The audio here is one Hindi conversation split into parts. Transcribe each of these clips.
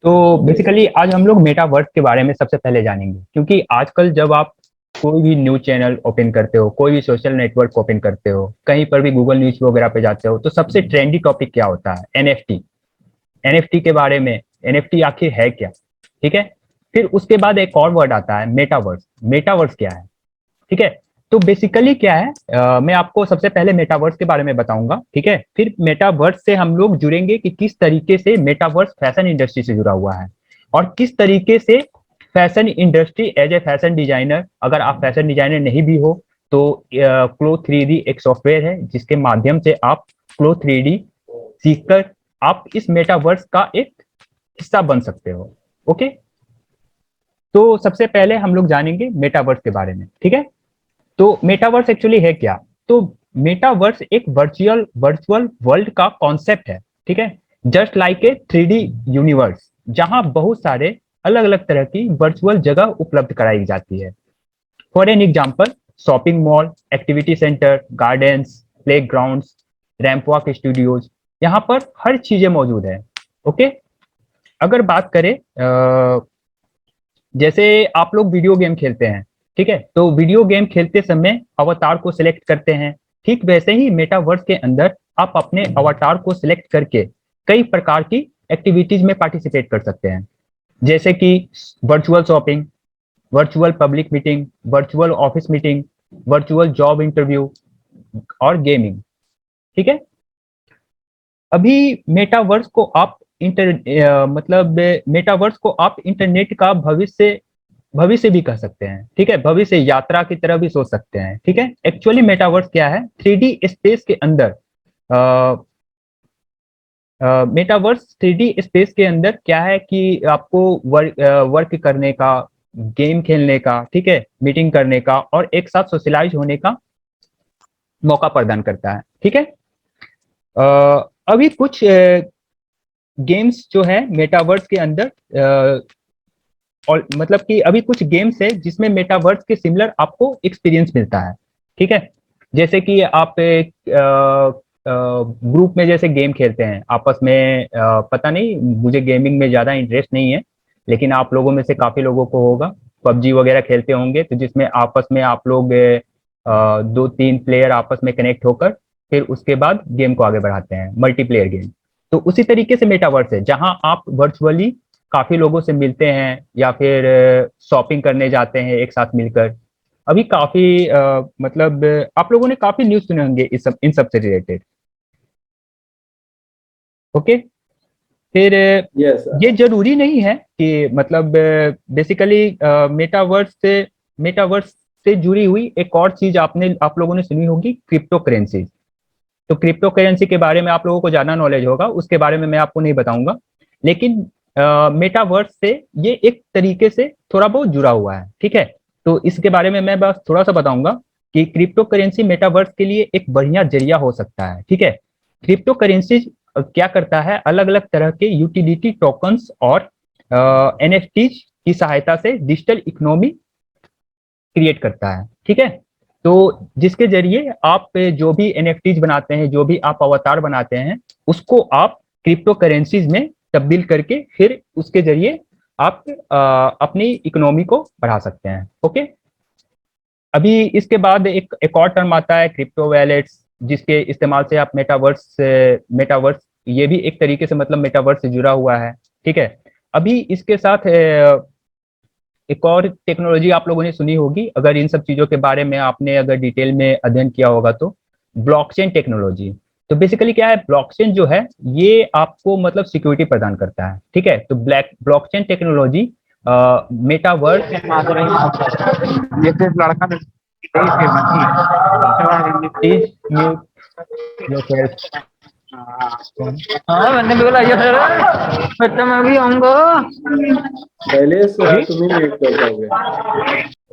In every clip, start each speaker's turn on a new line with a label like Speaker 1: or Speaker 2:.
Speaker 1: तो बेसिकली आज हम लोग मेटावर्स के बारे में सबसे पहले जानेंगे, क्योंकि आजकल जब आप कोई भी न्यूज चैनल ओपन करते हो, कोई भी सोशल नेटवर्क ओपन करते हो, कहीं पर भी गूगल न्यूज वगैरह पे जाते हो, तो सबसे ट्रेंडी टॉपिक क्या होता है? एनएफटी। एनएफटी के बारे में, एनएफटी आखिर है क्या? ठीक है। फिर उसके बाद एक और वर्ड आता है, मेटावर्स। मेटावर्स क्या है? ठीक है। तो बेसिकली क्या है, मैं आपको सबसे पहले मेटावर्स के बारे में बताऊंगा, ठीक है। फिर मेटावर्स से हम लोग जुड़ेंगे कि किस तरीके से मेटावर्स फैशन इंडस्ट्री से जुड़ा हुआ है, और किस तरीके से fashion industry as a fashion designer, अगर आप फैशन डिजाइनर नहीं भी हो तो क्लो 3D एक सॉफ्टवेयर है जिसके माध्यम से आप क्लो 3D सीखकर आप इस मेटावर्स का एक हिस्सा बन सकते हो। ओके। तो सबसे पहले हम लोग जानेंगे मेटावर्स के बारे में, ठीक है। तो मेटावर्स एक्चुअली है क्या? तो मेटावर्स एक वर्चुअल वर्चुअल वर्ल्ड का कॉन्सेप्ट है, ठीक है। Just like a 3D universe, जहां बहुत सारे अलग अलग तरह की वर्चुअल जगह उपलब्ध कराई जाती है। For an example, shopping mall, activity centre, gardens, play ground, ramp walk studios, यहाँ पर हर चीजें मौजूद है। ओके। अगर बात करें जैसे आप लोग वीडियो गेम खेलते हैं, ठीक है, तो वीडियो गेम खेलते समय अवतार को सिलेक्ट करते हैं। ठीक वैसे ही मेटावर्स के अंदर आप अपने अवतार को सिलेक्ट करके कई प्रकार की एक्टिविटीज में पार्टिसिपेट कर सकते हैं, जैसे कि virtual shopping, virtual public meeting, virtual office meeting, virtual job interview और गेमिंग। ठीक है। अभी मेटावर्स को आप मतलब मेटावर्स को आप इंटरनेट का भविष्य भविष्य भी कह सकते हैं, ठीक है। भविष्य यात्रा की तरह भी सोच सकते हैं, ठीक है। एक्चुअली मेटावर्स क्या है? 3D स्पेस के अंदर मेटावर्स 3D स्पेस के अंदर क्या है कि आपको वर्क करने का, गेम खेलने का, ठीक है, मीटिंग करने का और एक साथ सोशलाइज होने का मौका प्रदान करता है, ठीक है। अभी कुछ गेम्स जो है मेटावर्स के अंदर और मतलब कि अभी कुछ गेम्स है जिसमें मेटावर्स के सिमिलर आपको एक्सपीरियंस मिलता है, ठीक है। जैसे कि आप एक ग्रुप में जैसे गेम खेलते हैं आपस में, पता नहीं, मुझे गेमिंग में ज्यादा इंटरेस्ट नहीं है, लेकिन आप लोगों में से काफी लोगों को होगा, पबजी वगैरह खेलते होंगे, तो जिसमें आपस में आप लोग दो तीन प्लेयर आपस में कनेक्ट होकर फिर उसके बाद गेम को आगे बढ़ाते हैं, मल्टीप्लेयर गेम। तो उसी तरीके से मेटावर्स है, जहां आप वर्चुअली काफी लोगों से मिलते हैं या फिर शॉपिंग करने जाते हैं एक साथ मिलकर। अभी काफी मतलब आप लोगों ने काफी न्यूज सुने होंगे इन सब से रिलेटेड। ओके। फिर
Speaker 2: यस सर।
Speaker 1: ये जरूरी नहीं है कि मतलब बेसिकली मेटावर्स से जुड़ी हुई एक और चीज आप लोगों ने सुनी होगी, क्रिप्टो करेंसी। तो क्रिप्टो करेंसी के बारे में आप लोगों को ज्यादा नॉलेज होगा, उसके बारे में मैं आपको नहीं बताऊंगा, लेकिन मेटावर्स से ये एक तरीके से थोड़ा बहुत जुड़ा हुआ है, ठीक है। तो इसके बारे में मैं बस थोड़ा सा बताऊंगा कि क्रिप्टो करेंसी मेटावर्स के लिए एक बढ़िया जरिया हो सकता है, ठीक है। क्रिप्टो करेंसी क्या करता है, अलग अलग तरह के यूटिलिटी टोकन्स और एनएफटीज की सहायता से डिजिटल इकोनॉमी क्रिएट करता है, ठीक है। तो जिसके जरिए आप जो भी एनएफटीज बनाते हैं, जो भी आप अवतार बनाते हैं, उसको आप क्रिप्टो करेंसीज में तब्दील करके फिर उसके जरिए आप अपनी इकोनॉमी को बढ़ा सकते हैं। ओके। अभी इसके बाद एक और टर्म आता है, क्रिप्टो वैलेट्स, जिसके इस्तेमाल से आप मेटावर्स ये भी एक तरीके से मतलब मेटावर्स से जुड़ा हुआ है, ठीक है। अभी इसके साथ एक और टेक्नोलॉजी आप लोगों ने सुनी होगी, अगर इन सब चीजों के बारे में आपने अगर डिटेल में अध्ययन किया होगा तो, ब्लॉकचेन टेक्नोलॉजी। तो बेसिकली क्या है, ब्लॉकचेन जो है ये आपको मतलब सिक्योरिटी प्रदान करता है, ठीक है। तो ब्लॉकचेन टेक्नोलॉजी मेटावर्स
Speaker 3: ये सिर्फ लड़का नहीं,
Speaker 1: इज म्यूट योरसेल्फ।
Speaker 3: हाँ मैंने बोला ये सर बच्चा मैं भी आऊंगा।
Speaker 2: पहले तुम्हें म्यूट कर दोगे।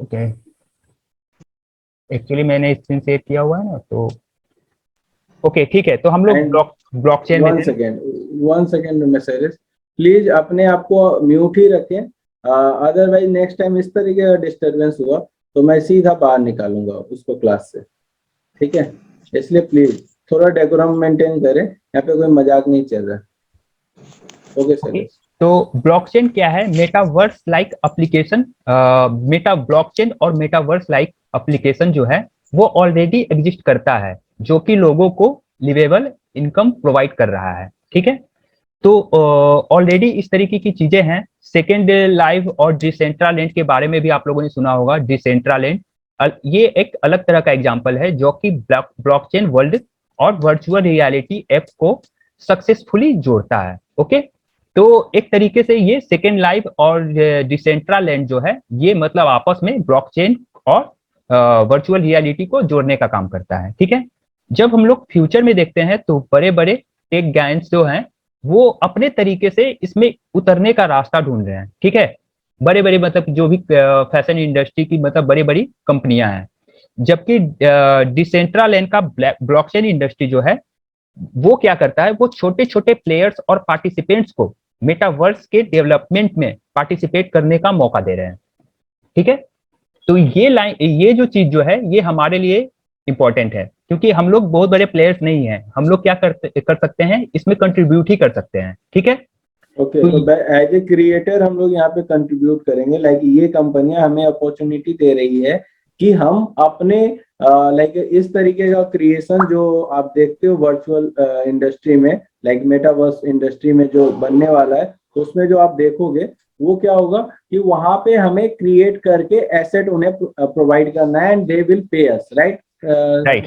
Speaker 1: ओके। एक्चुअली मैंने स्क्रीन सेव किया हुआ है ना, तो ओके ठीक है। तो हम लोग
Speaker 2: एंड
Speaker 1: ब्लॉकचेन में
Speaker 2: वन
Speaker 1: थे ना?
Speaker 2: Second, one second message, please अपने आप को म्यूट ही रखें, अदरवाइज नेक्स्ट टाइम इस तरीके का डिस्टरबेंस हुआ तो मैं सीधा बाहर निकालूंगा उसको क्लास से, ठीक है। इसलिए प्लीज थोड़ा डेकोरम मेंटेन करें, यहाँ पे कोई मजाक नहीं चल रहा। Okay
Speaker 1: okay.
Speaker 2: सर।
Speaker 1: तो ब्लॉकचेन क्या है? Metaverse like application, Meta blockchain और मेटावर्स लाइक एप्लीकेशन जो है वो ऑलरेडी एग्जिस्ट करता है, जो कि लोगों को लिवेबल इनकम प्रोवाइड कर रहा है। ठीक है, तो ऑलरेडी इस तरीके की चीजें हैं। सेकेंड लाइव और डिसेंट्रालैंड के बारे में भी आप लोगों ने सुना होगा। डिसेंट्रालैंड ये एक अलग तरह का एग्जांपल है जो कि ब्लॉकचेन वर्ल्ड और वर्चुअल रियलिटी ऐप को सक्सेसफुली जोड़ता है। ओके, तो एक तरीके से ये सेकेंड लाइफ और डिसेंट्रालैंड जो है ये मतलब आपस में ब्लॉकचेन और वर्चुअल रियलिटी को जोड़ने का काम करता है। ठीक है, जब हम लोग फ्यूचर में देखते हैं तो बड़े बड़े टेक गायंट्स जो हैं वो अपने तरीके से इसमें उतरने का रास्ता ढूंढ रहे हैं। ठीक है, बड़े बड़े मतलब जो भी फैशन इंडस्ट्री की मतलब बड़ी बड़ी कंपनियां हैं, जबकि डिसेंट्रालैंड का ब्लॉकचेन इंडस्ट्री जो है वो क्या करता है, वो छोटे छोटे प्लेयर्स और पार्टिसिपेंट्स को मेटावर्स के डेवलपमेंट में पार्टिसिपेट करने का मौका दे रहे हैं। ठीक है, तो ये जो चीज जो है ये हमारे लिए इंपॉर्टेंट है, क्योंकि हम लोग बहुत बड़े प्लेयर्स नहीं हैं, हम लोग क्या कर सकते हैं, इसमें कंट्रीब्यूट ही कर सकते हैं। ठीक है,
Speaker 2: ओके,
Speaker 1: तो
Speaker 2: तो एज ए क्रिएटर हम लोग यहाँ पे कंट्रीब्यूट करेंगे। लाइक ये कंपनियां हमें अपॉर्चुनिटी दे रही है कि हम अपने लाइक इस तरीके का क्रिएशन जो आप देखते हो वर्चुअल इंडस्ट्री में, लाइक मेटावर्स इंडस्ट्री में जो बनने वाला है, तो उसमें जो आप देखोगे वो क्या होगा कि वहां पे हमें क्रिएट करके एसेट उन्हें प्रोवाइड करना है and they will pay us, right?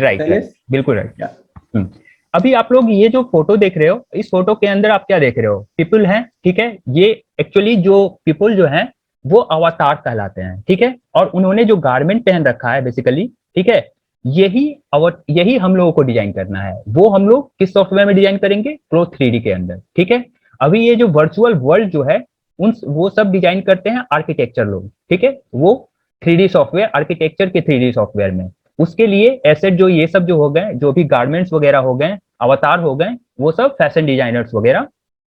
Speaker 1: Right, बिल्कुल राइट। अभी आप लोग ये जो फोटो देख रहे हो, इस फोटो के अंदर आप क्या देख रहे हो? पीपल हैं। ठीक है, ये एक्चुअली जो पीपल जो हैं वो अवतार कहलाते हैं। ठीक है, और उन्होंने जो गारमेंट पहन रखा है बेसिकली, ठीक है, यही हम लोगों को डिजाइन करना है। वो हम लोग किस सॉफ्टवेयर में डिजाइन करेंगे? क्लो 3D के अंदर। ठीक है, अभी ये जो वर्चुअल वर्ल्ड जो है वो सब डिजाइन करते हैं आर्किटेक्चर लोग। ठीक है, वो 3D सॉफ्टवेयर, आर्किटेक्चर के 3D सॉफ्टवेयर में उसके लिए एसेट जो ये सब जो हो गए, जो भी गारमेंट्स वगैरह हो गए, अवतार हो गए, वो सब फैशन डिजाइनर्स वगैरह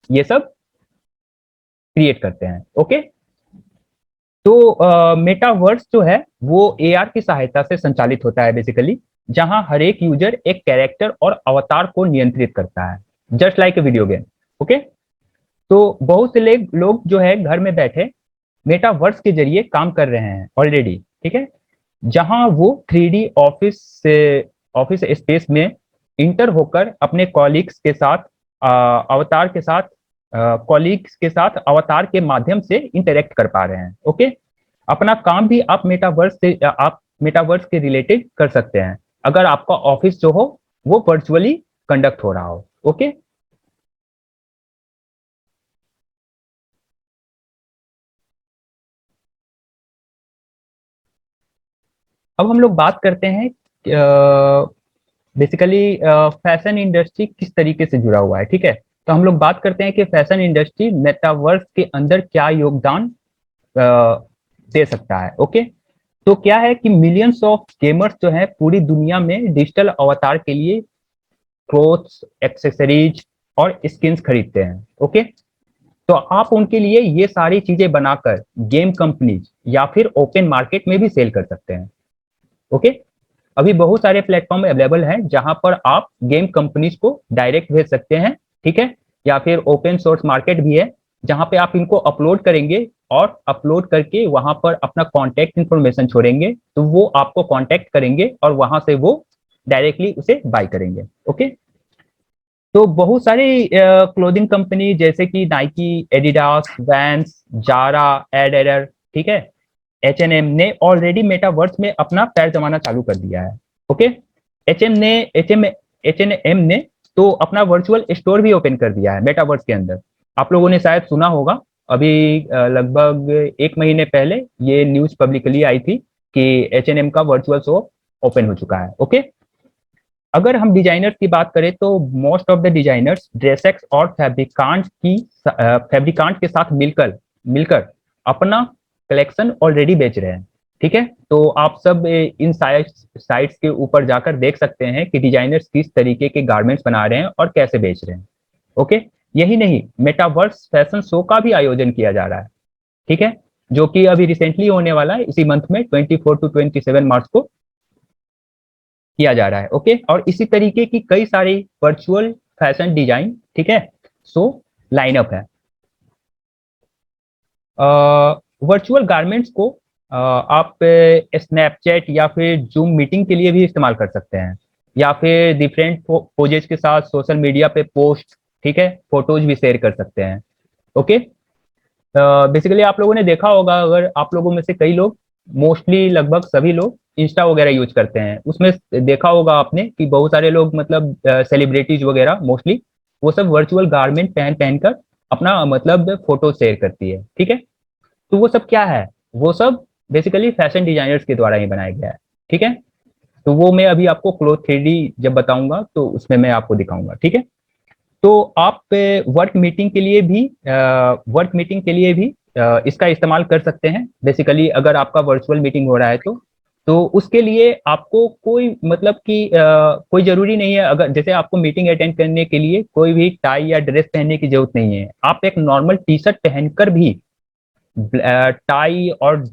Speaker 1: ये सब क्रिएट करते हैं। ओके, तो मेटावर्स जो है वो एआर की सहायता से संचालित होता है बेसिकली, जहां हर एक यूजर एक कैरेक्टर और अवतार को नियंत्रित करता है, just like a video game. Okay, तो बहुत से लोग जो है घर में बैठे मेटावर्स के जरिए काम कर रहे हैं ऑलरेडी। ठीक है, जहां वो 3D ऑफिस स्पेस में इंटर होकर अपने कॉलीग्स के साथ अवतार के साथ कॉलीग्स के साथ अवतार के माध्यम से इंटरेक्ट कर पा रहे हैं। ओके, अपना काम भी आप मेटावर्स के रिलेटेड कर सकते हैं अगर आपका ऑफिस जो हो वो वर्चुअली कंडक्ट हो रहा हो। ओके, अब हम लोग बात करते हैं बेसिकली फैशन इंडस्ट्री किस तरीके से जुड़ा हुआ है। ठीक है, तो हम लोग बात करते हैं कि फैशन इंडस्ट्री मेटावर्स के अंदर क्या योगदान दे सकता है। ओके, तो क्या है कि मिलियंस ऑफ गेमर्स जो है पूरी दुनिया में डिजिटल अवतार के लिए क्लोथ्स, एक्सेसरीज और स्किन्स खरीदते हैं। ओके, तो आप उनके लिए ये सारी चीजें बनाकर गेम कंपनीज या फिर ओपन मार्केट में भी सेल कर सकते हैं। ओके, अभी बहुत सारे प्लेटफॉर्म अवेलेबल हैं जहां पर आप गेम कंपनीज को डायरेक्ट भेज सकते हैं। ठीक है, या फिर ओपन सोर्स मार्केट भी है जहां पे आप इनको अपलोड करेंगे और अपलोड करके वहां पर अपना कॉन्टैक्ट इन्फॉर्मेशन छोड़ेंगे, तो वो आपको कॉन्टैक्ट करेंगे और वहां से वो डायरेक्टली उसे बाय करेंगे। ओके, तो बहुत सारी क्लोथिंग कंपनी जैसे कि नाइकी, एडिडास, वैंस, जारा, एडेडर, ठीक है, H&M ने ऑलरेडी मेटावर्स में अपना पैर जमाना चालू कर दिया है। ओके, H&M ने तो अपना वर्चुअल स्टोर भी ओपन कर दिया है मेटावर्स के अंदर। आप लोगों ने शायद सुना होगा, अभी लगभग 1 महीने पहले ये न्यूज पब्लिकली आई थी कि H&M का वर्चुअल शॉप ओपन हो चुका है। ओके, अगर हम डिजाइनर्स की बात करें तो मोस्ट ऑफ द डिजाइनर्स ड्रेसेक्स और फैब्रिकांट के साथ मिलकर मिलकर अपना कलेक्शन ऑलरेडी बेच रहे हैं। ठीक है, तो आप सब इन साइट्स के ऊपर जाकर देख सकते हैं कि डिजाइनर्स किस तरीके के गारमेंट्स बना रहे हैं और कैसे बेच रहे हैं। ओके, यही नहीं, मेटावर्स फैशन शो का भी आयोजन किया जा रहा है। ठीक है, जो कि अभी रिसेंटली होने वाला है, इसी मंथ में 24 to 27 मार्च को किया जा रहा है। ओके, और इसी तरीके की कई सारी वर्चुअल फैशन डिजाइन, ठीक है, सो लाइनअप है। वर्चुअल गारमेंट्स को आप स्नैपचैट या फिर जूम मीटिंग के लिए भी इस्तेमाल कर सकते हैं, या फिर डिफरेंट पोजेज के साथ सोशल मीडिया पे पोस्ट, ठीक है, फोटोज भी शेयर कर सकते हैं। ओके, बेसिकली आप लोगों ने देखा होगा, अगर आप लोगों में से कई लोग, मोस्टली लगभग सभी लोग इंस्टा वगैरह यूज करते हैं, उसमें देखा होगा आपने कि बहुत सारे लोग मतलब सेलिब्रिटीज वगैरह मोस्टली वो सब वर्चुअल गारमेंट पहन पहन कर अपना मतलब फोटो शेयर करती है, ठीक है। तो वो सब क्या है, वो सब बेसिकली फैशन डिजाइनर्स के द्वारा ही बनाया गया है, ठीक है। तो वो मैं अभी आपको क्लोथ 3D जब बताऊंगा तो उसमें मैं आपको दिखाऊंगा, ठीक है। तो आप वर्क मीटिंग के लिए भी इसका इस्तेमाल कर सकते हैं। बेसिकली अगर आपका वर्चुअल मीटिंग हो रहा है तो उसके लिए आपको कोई मतलब कि कोई जरूरी नहीं है, अगर जैसे आपको मीटिंग अटेंड करने के लिए कोई भी टाई या ड्रेस पहनने की जरूरत नहीं है, आप एक नॉर्मल टी शर्ट पहनकर भी टाई और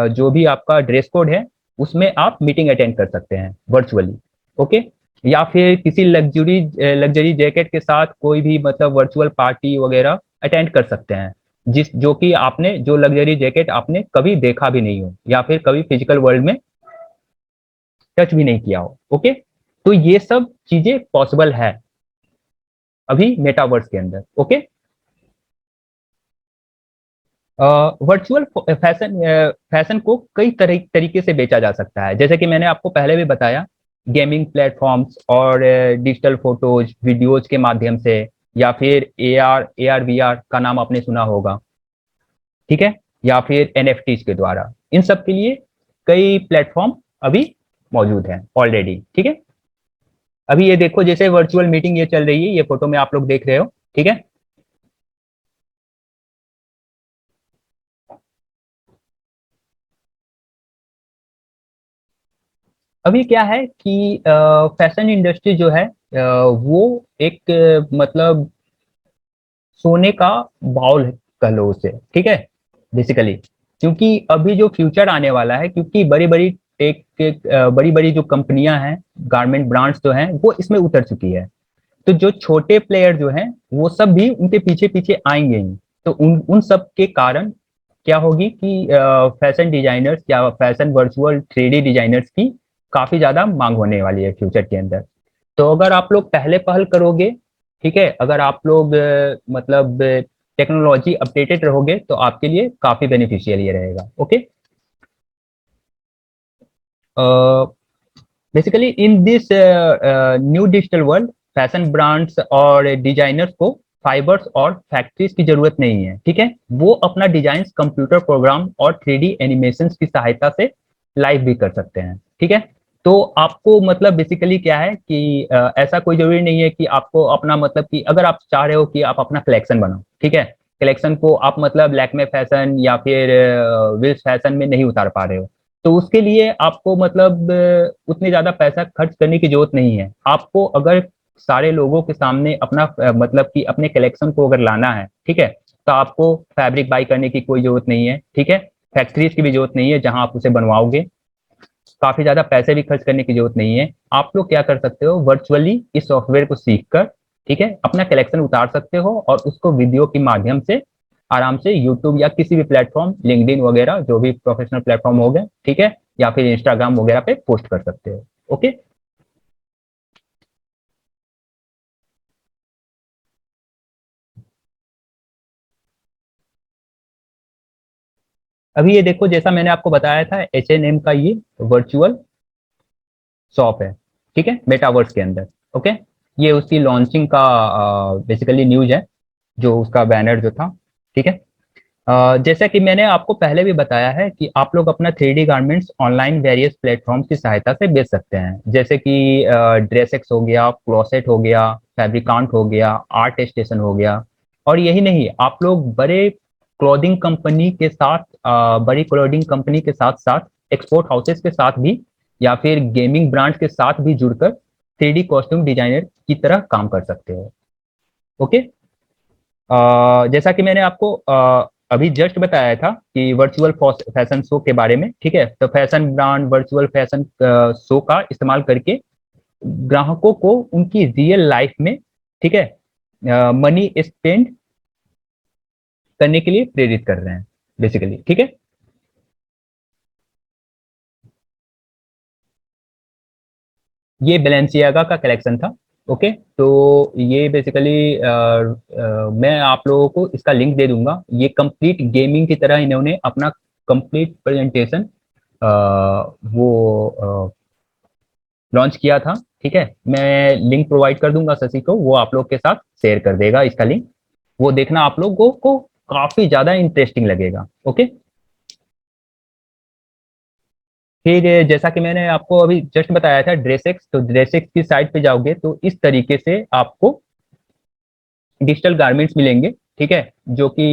Speaker 1: जो भी आपका ड्रेस कोड है उसमें आप मीटिंग अटेंड कर सकते हैं वर्चुअली। ओके, या फिर किसी लग्जरी जैकेट के साथ कोई भी मतलब वर्चुअल पार्टी वगैरह अटेंड कर सकते हैं, जिस जो कि आपने जो लग्जरी जैकेट आपने कभी देखा भी नहीं हो या फिर कभी फिजिकल वर्ल्ड में टच भी नहीं किया हो। ओके, तो ये सब चीजें पॉसिबल है अभी मेटावर्स के अंदर। ओके, वर्चुअल फैशन को कई तरीके से बेचा जा सकता है, जैसे कि मैंने आपको पहले भी बताया, गेमिंग प्लेटफॉर्म्स और डिजिटल फोटोज वीडियोज के माध्यम से, या फिर AR VR का नाम आपने सुना होगा, ठीक है, या फिर NFTs के द्वारा। इन सब के लिए कई प्लेटफॉर्म अभी मौजूद हैं ऑलरेडी, ठीक है। अभी ये देखो, जैसे वर्चुअल मीटिंग ये चल रही है, ये फोटो में आप लोग देख रहे हो, ठीक है। अभी क्या है कि फैशन इंडस्ट्री जो है वो एक मतलब सोने का बाउल कह लो उसे, ठीक है, बेसिकली। क्योंकि अभी जो फ्यूचर आने वाला है, क्योंकि बड़ी बड़ी बड़ी बड़ी जो कंपनियां हैं, गारमेंट ब्रांड्स जो हैं वो इसमें उतर चुकी है, तो जो छोटे प्लेयर जो हैं वो सब भी उनके पीछे पीछे आएंगे ही। तो उन उन सब के कारण क्या होगी कि फैशन डिजाइनर्स या फैशन वर्चुअल 3D डिजाइनर्स की काफी ज्यादा मांग होने वाली है फ्यूचर के अंदर। तो अगर आप लोग पहले पहल करोगे, ठीक है, अगर आप लोग मतलब टेक्नोलॉजी अपडेटेड रहोगे तो आपके लिए काफी बेनिफिशियल ये रहेगा। Okay, basically in this new digital world, fashion brands और डिजाइनर्स को फाइबर्स और फैक्ट्रीज की जरूरत नहीं है, ठीक है। वो अपना डिजाइन कंप्यूटर प्रोग्राम और 3D एनिमेशन की सहायता से लाइव भी कर सकते हैं, ठीक है। तो आपको मतलब बेसिकली क्या है कि ऐसा कोई जरूरी नहीं है कि आपको अपना मतलब कि अगर आप चाह रहे हो कि आप अपना कलेक्शन बनाओ, ठीक है, कलेक्शन को आप मतलब लैक्मे फैशन या फिर विल्स फैशन में नहीं उतार पा रहे हो, तो उसके लिए आपको मतलब उतने ज्यादा पैसा खर्च करने की जरूरत नहीं है। आपको अगर सारे लोगों के सामने अपना मतलब कि अपने कलेक्शन को अगर लाना है, ठीक है, तो आपको फैब्रिक बाई करने की कोई जरूरत नहीं है, ठीक है, फैक्ट्रीज की भी जरूरत नहीं है जहां आप उसे बनवाओगे, काफी ज्यादा पैसे भी खर्च करने की जरूरत नहीं है। आप लोग क्या कर सकते हो, वर्चुअली इस सॉफ्टवेयर को सीख कर, ठीक है, अपना कलेक्शन उतार सकते हो और उसको वीडियो के माध्यम से आराम से यूट्यूब या किसी भी प्लेटफॉर्म, लिंक्डइन वगैरह जो भी प्रोफेशनल प्लेटफॉर्म हो गए, ठीक है, या फिर इंस्टाग्राम वगैरह पे पोस्ट कर सकते हो। ओके, अभी ये देखो, जैसा मैंने आपको बताया था, H&M का ये वर्चुअल शॉप है, ठीक है, मेटावर्स के अंदर। ओके, ये उसकी लॉन्चिंग का बेसिकली न्यूज है, जो उसका बैनर जो था, ठीक है। जैसा कि मैंने आपको पहले भी बताया है कि आप लोग अपना 3D garments online various platforms की सहायता से बेच सकते हैं, जैसे कि ड्रेसेक्स हो गया, क्लोसेट हो गया, फैब्रिकांट हो गया, आर्ट स्टेशन हो गया। और यही नहीं, आप लोग बड़ी क्लोथिंग कंपनी के साथ साथ एक्सपोर्ट हाउसेस के साथ भी या फिर गेमिंग ब्रांड्स के साथ भी जुड़कर 3D कॉस्ट्यूम डिजाइनर की तरह काम कर सकते हो। ओके, जैसा कि मैंने आपको अभी जस्ट बताया था कि वर्चुअल फैशन शो के बारे में, ठीक है, तो fashion brand virtual fashion show का इस्तेमाल करके ग्राहकों को उनकी रियल लाइफ में, ठीक है, मनी स्पेंड करने के लिए प्रेरित कर रहे हैं। बेसिकली, ठीक है। ये बैलेंसियागा का कलेक्शन था। ओके, तो ये बेसिकली मैं आप लोगों को इसका लिंक दे दूंगा। ये कंप्लीट गेमिंग की तरह इन्होंने अपना कंप्लीट प्रेजेंटेशन वो लॉन्च किया था, ठीक है। मैं लिंक प्रोवाइड कर दूंगा शशि को, वो आप लोग के साथ शेयर कर देगा इसका लिंक। वो देखना, आप लोगों को काफी ज्यादा इंटरेस्टिंग लगेगा। ओके, फिर जैसा कि मैंने आपको अभी जस्ट बताया था ड्रेसेक्स, तो ड्रेसेक्स की साइट पे जाओगे तो इस तरीके से आपको डिजिटल गारमेंट्स मिलेंगे, ठीक है, जो कि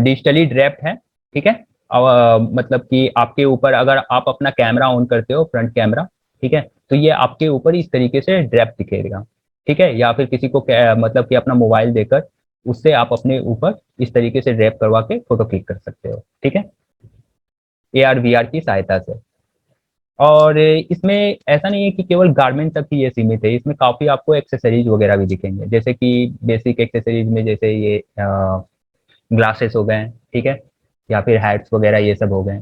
Speaker 1: डिजिटली ड्रैप्ड है, ठीक है। मतलब कि आपके ऊपर अगर आप अपना कैमरा ऑन करते हो, फ्रंट कैमरा, ठीक है, तो ये आपके ऊपर इस तरीके से ड्रैप दिखेगा, ठीक है। या फिर किसी को मतलब कि अपना मोबाइल देकर उससे आप अपने ऊपर इस तरीके से ड्रैप करवा के फोटो क्लिक कर सकते हो, ठीक है, AR VR की सहायता से। और इसमें ऐसा नहीं है कि केवल गारमेंट तक ही ये सीमित है, इसमें काफी आपको एक्सेसरीज वगैरह भी दिखेंगे, जैसे कि बेसिक एक्सेसरीज में जैसे ये ग्लासेस हो गए, ठीक है, या फिर हैट्स वगैरह ये सब हो गए,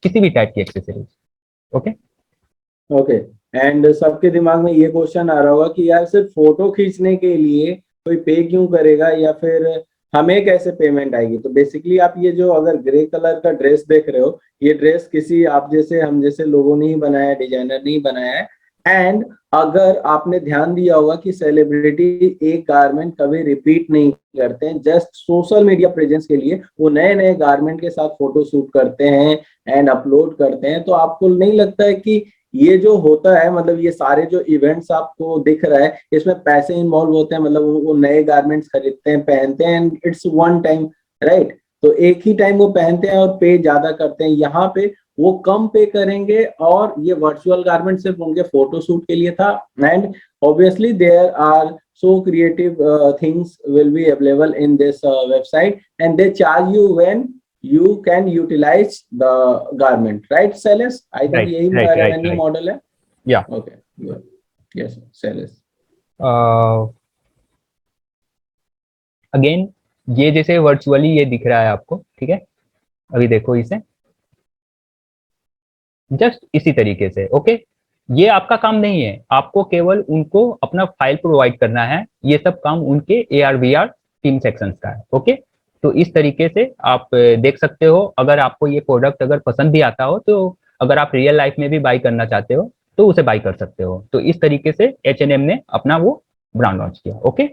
Speaker 1: किसी भी टाइप की एक्सेसरीज। Okay,
Speaker 2: okay. एंड सबके दिमाग में ये क्वेश्चन आ रहा होगा कि यार सिर्फ फोटो खींचने के लिए कोई पे क्यों करेगा, या फिर हमें कैसे पेमेंट आएगी। तो बेसिकली आप ये जो अगर ग्रे कलर का ड्रेस देख रहे हो, ये ड्रेस किसी आप जैसे हम जैसे लोगों ने ही बनाया है, डिजाइनर ने ही बनाया है। एंड अगर आपने ध्यान दिया होगा कि सेलिब्रिटी एक गारमेंट कभी रिपीट नहीं करते हैं, जस्ट सोशल मीडिया प्रेजेंस के लिए वो नए नए गारमेंट के साथ फोटो शूट करते हैं एंड अपलोड करते हैं। तो आपको नहीं लगता है कि ये जो होता है, मतलब ये सारे जो इवेंट्स आपको दिख रहा है, इसमें पैसे इन्वॉल्व होते हैं, मतलब वो नए गारमेंट्स खरीदते हैं, पहनते हैं, and it's one time, right. तो एक ही टाइम वो पहनते हैं और पे ज्यादा करते हैं। यहाँ पे वो कम पे करेंगे, और ये वर्चुअल गारमेंट सिर्फ उनके फोटो शूट के लिए था। And obviously there are so creative things will be available in this website, and they charge you when you can utilize the garment, right Silas? I think
Speaker 1: right
Speaker 2: यही
Speaker 1: right right
Speaker 2: revenue
Speaker 1: right,
Speaker 2: model है।
Speaker 1: या
Speaker 2: Okay, good. Yes, Silas.
Speaker 1: Again ये जैसे वर्चुअली ये दिख रहा है आपको, ठीक है, अभी देखो इसे जस्ट इसी तरीके से। ओके, ये आपका काम नहीं है, आपको केवल उनको अपना फाइल प्रोवाइड करना है, ये सब काम उनके AR VR टीम सेक्शंस का है। ओके, तो इस तरीके से आप देख सकते हो। अगर आपको ये प्रोडक्ट अगर पसंद भी आता हो, तो अगर आप रियल लाइफ में भी बाई करना चाहते हो तो उसे बाई कर सकते हो। तो इस तरीके से H&M ने अपना वो ब्रांड लॉन्च किया। ओके,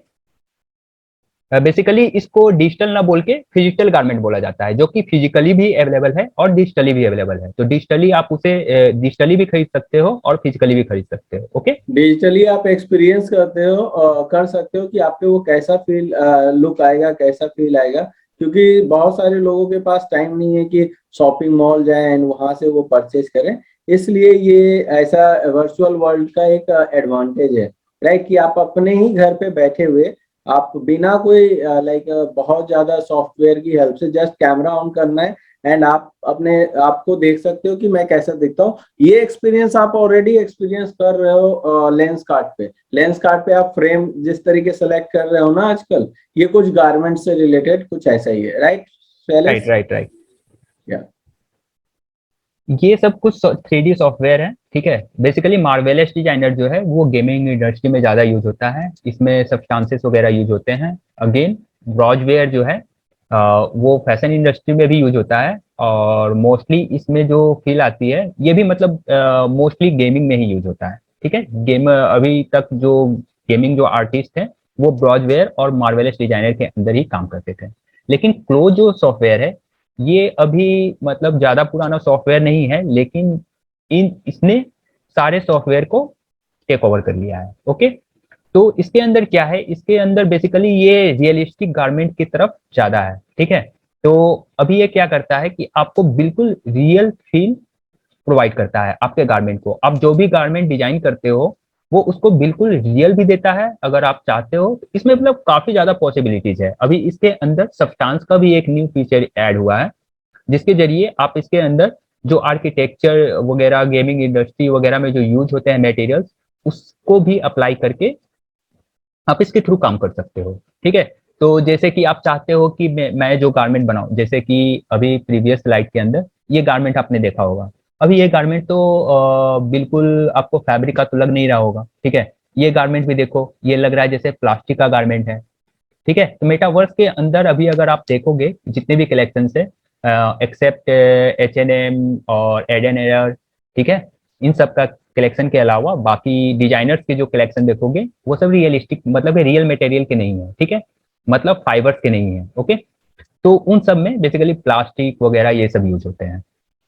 Speaker 1: बेसिकली इसको डिजिटल ना बोल के फिजिकल गारमेंट बोला जाता है, जो कि फिजिकली भी अवेलेबल है और डिजिटली भी अवेलेबल है। तो डिजिटली आप उसे डिजिटली भी खरीद सकते हो और फिजिकली भी खरीद सकते हो। ओके,
Speaker 2: डिजिटली आप एक्सपीरियंस करते हो, कर सकते हो कि आप पे वो कैसा फील लुक आएगा, कैसा फील आएगा। क्योंकि बहुत सारे लोगों के पास टाइम नहीं है कि शॉपिंग मॉल जाएं एंड वहां से वो परचेज करें। इसलिए ये ऐसा वर्चुअल वर्ल्ड का एक एडवांटेज है, राइट, कि आप अपने ही घर पे बैठे हुए, आप बिना कोई लाइक बहुत ज्यादा सॉफ्टवेयर की हेल्प से जस्ट कैमरा ऑन करना है, एंड आप अपने आपको देख सकते हो कि मैं कैसा दिखता हूँ। ये एक्सपीरियंस आप ऑलरेडी एक्सपीरियंस कर रहे हो लेंस कार्ड पे। लेंस कार्ड पे आप फ्रेम जिस तरीके सेलेक्ट कर रहे हो ना आजकल, ये कुछ गारमेंट से रिलेटेड कुछ ऐसा ही है, राइट
Speaker 1: राइट राइट राइट।
Speaker 2: या
Speaker 1: ये सब कुछ 3D सॉफ्टवेयर है, ठीक है। बेसिकली मार्वेलस डिजाइनर जो है वो गेमिंग इंडस्ट्री में ज्यादा यूज होता है, इसमें सब्सटेंसेस वगैरह यूज होते हैं। अगेन ब्रॉजवेयर जो है वो फैशन इंडस्ट्री में भी यूज होता है, और मोस्टली इसमें जो फील आती है ये भी मतलब मोस्टली गेमिंग में ही यूज होता है, ठीक है। गेम अभी तक जो गेमिंग जो आर्टिस्ट हैं वो ब्रॉजवेयर और मार्वेलस डिजाइनर के अंदर ही काम करते थे। लेकिन क्लो जो सॉफ्टवेयर है ये अभी मतलब ज्यादा पुराना सॉफ्टवेयर नहीं है, लेकिन इसने सारे सॉफ्टवेयर को टेक ओवर कर लिया है। ओके, तो इसके अंदर क्या है, इसके अंदर बेसिकली ये रियलिस्टिक गारमेंट की तरफ ज्यादा है, ठीक है। तो अभी ये क्या करता है कि आपको बिल्कुल रियल फील प्रोवाइड करता है आपके गारमेंट को। आप जो भी गारमेंट डिजाइन करते हो वो उसको बिल्कुल रियल भी देता है अगर आप चाहते हो। इसमें मतलब काफी ज्यादा पॉसिबिलिटीज है। अभी इसके अंदर सब्सटेंस का भी एक न्यू फीचर ऐड हुआ है, जिसके जरिए आप इसके अंदर जो आर्किटेक्चर वगैरह गेमिंग इंडस्ट्री वगैरह में जो यूज होते हैं मटेरियल्स, उसको भी अप्लाई करके आप इसके थ्रू काम कर सकते हो, ठीक है। तो जैसे कि आप चाहते हो कि मैं जो गारमेंट बनाऊं, जैसे कि अभी प्रीवियस स्लाइड के अंदर ये गारमेंट आपने देखा होगा। अभी ये गारमेंट तो बिल्कुल आपको फैब्रिक का तो लग नहीं रहा होगा, ठीक है। ये गारमेंट भी देखो, ये लग रहा है जैसे प्लास्टिक का गारमेंट है, ठीक है। तो मेटावर्स के अंदर अभी अगर आप देखोगे जितने भी कलेक्शन है, एक्सेप्ट H&M और एडन एयर, ठीक है, इन सब का कलेक्शन के अलावा बाकी डिजाइनर्स के जो कलेक्शन देखोगे वो सब रियलिस्टिक, मतलब रियल मटेरियल के नहीं है, ठीक है, मतलब फाइबर्स के नहीं है, ओके। तो उन सब में बेसिकली प्लास्टिक वगैरह ये सब यूज होते हैं।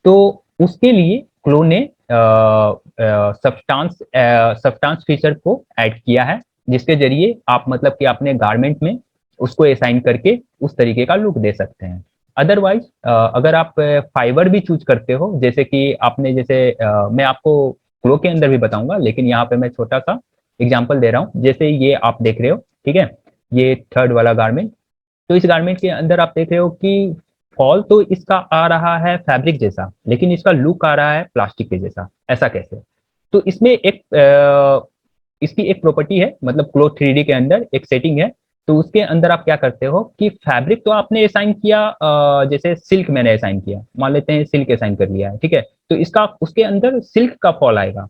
Speaker 1: तो उसके लिए क्लो ने सब्सटेंस सब्सटेंस फीचर को ऐड किया है, जिसके जरिए आप मतलब कि अपने गारमेंट में उसको असाइन करके उस तरीके का लुक दे सकते हैं। अदरवाइज अगर आप फाइबर भी चूज करते हो, जैसे कि आपने जैसे मैं आपको क्लो के अंदर भी बताऊंगा, लेकिन यहाँ पे मैं छोटा सा एग्जांपल दे रहा हूँ। जैसे ये आप देख रहे हो, ठीक है, ये थर्ड वाला गारमेंट। तो इस गारमेंट के अंदर आप देख रहे हो कि फॉल तो इसका आ रहा है फैब्रिक जैसा, लेकिन इसका लुक आ रहा है प्लास्टिक के जैसा। ऐसा कैसे? तो इसमें एक इसकी एक प्रॉपर्टी है, मतलब क्लोथ 3D के अंदर एक सेटिंग है। तो उसके अंदर आप क्या करते हो कि फैब्रिक तो आपने असाइन किया, जैसे सिल्क मैंने असाइन किया, मान लेते हैं सिल्क असाइन कर लिया है, ठीक है। तो इसका उसके अंदर सिल्क का फॉल आएगा,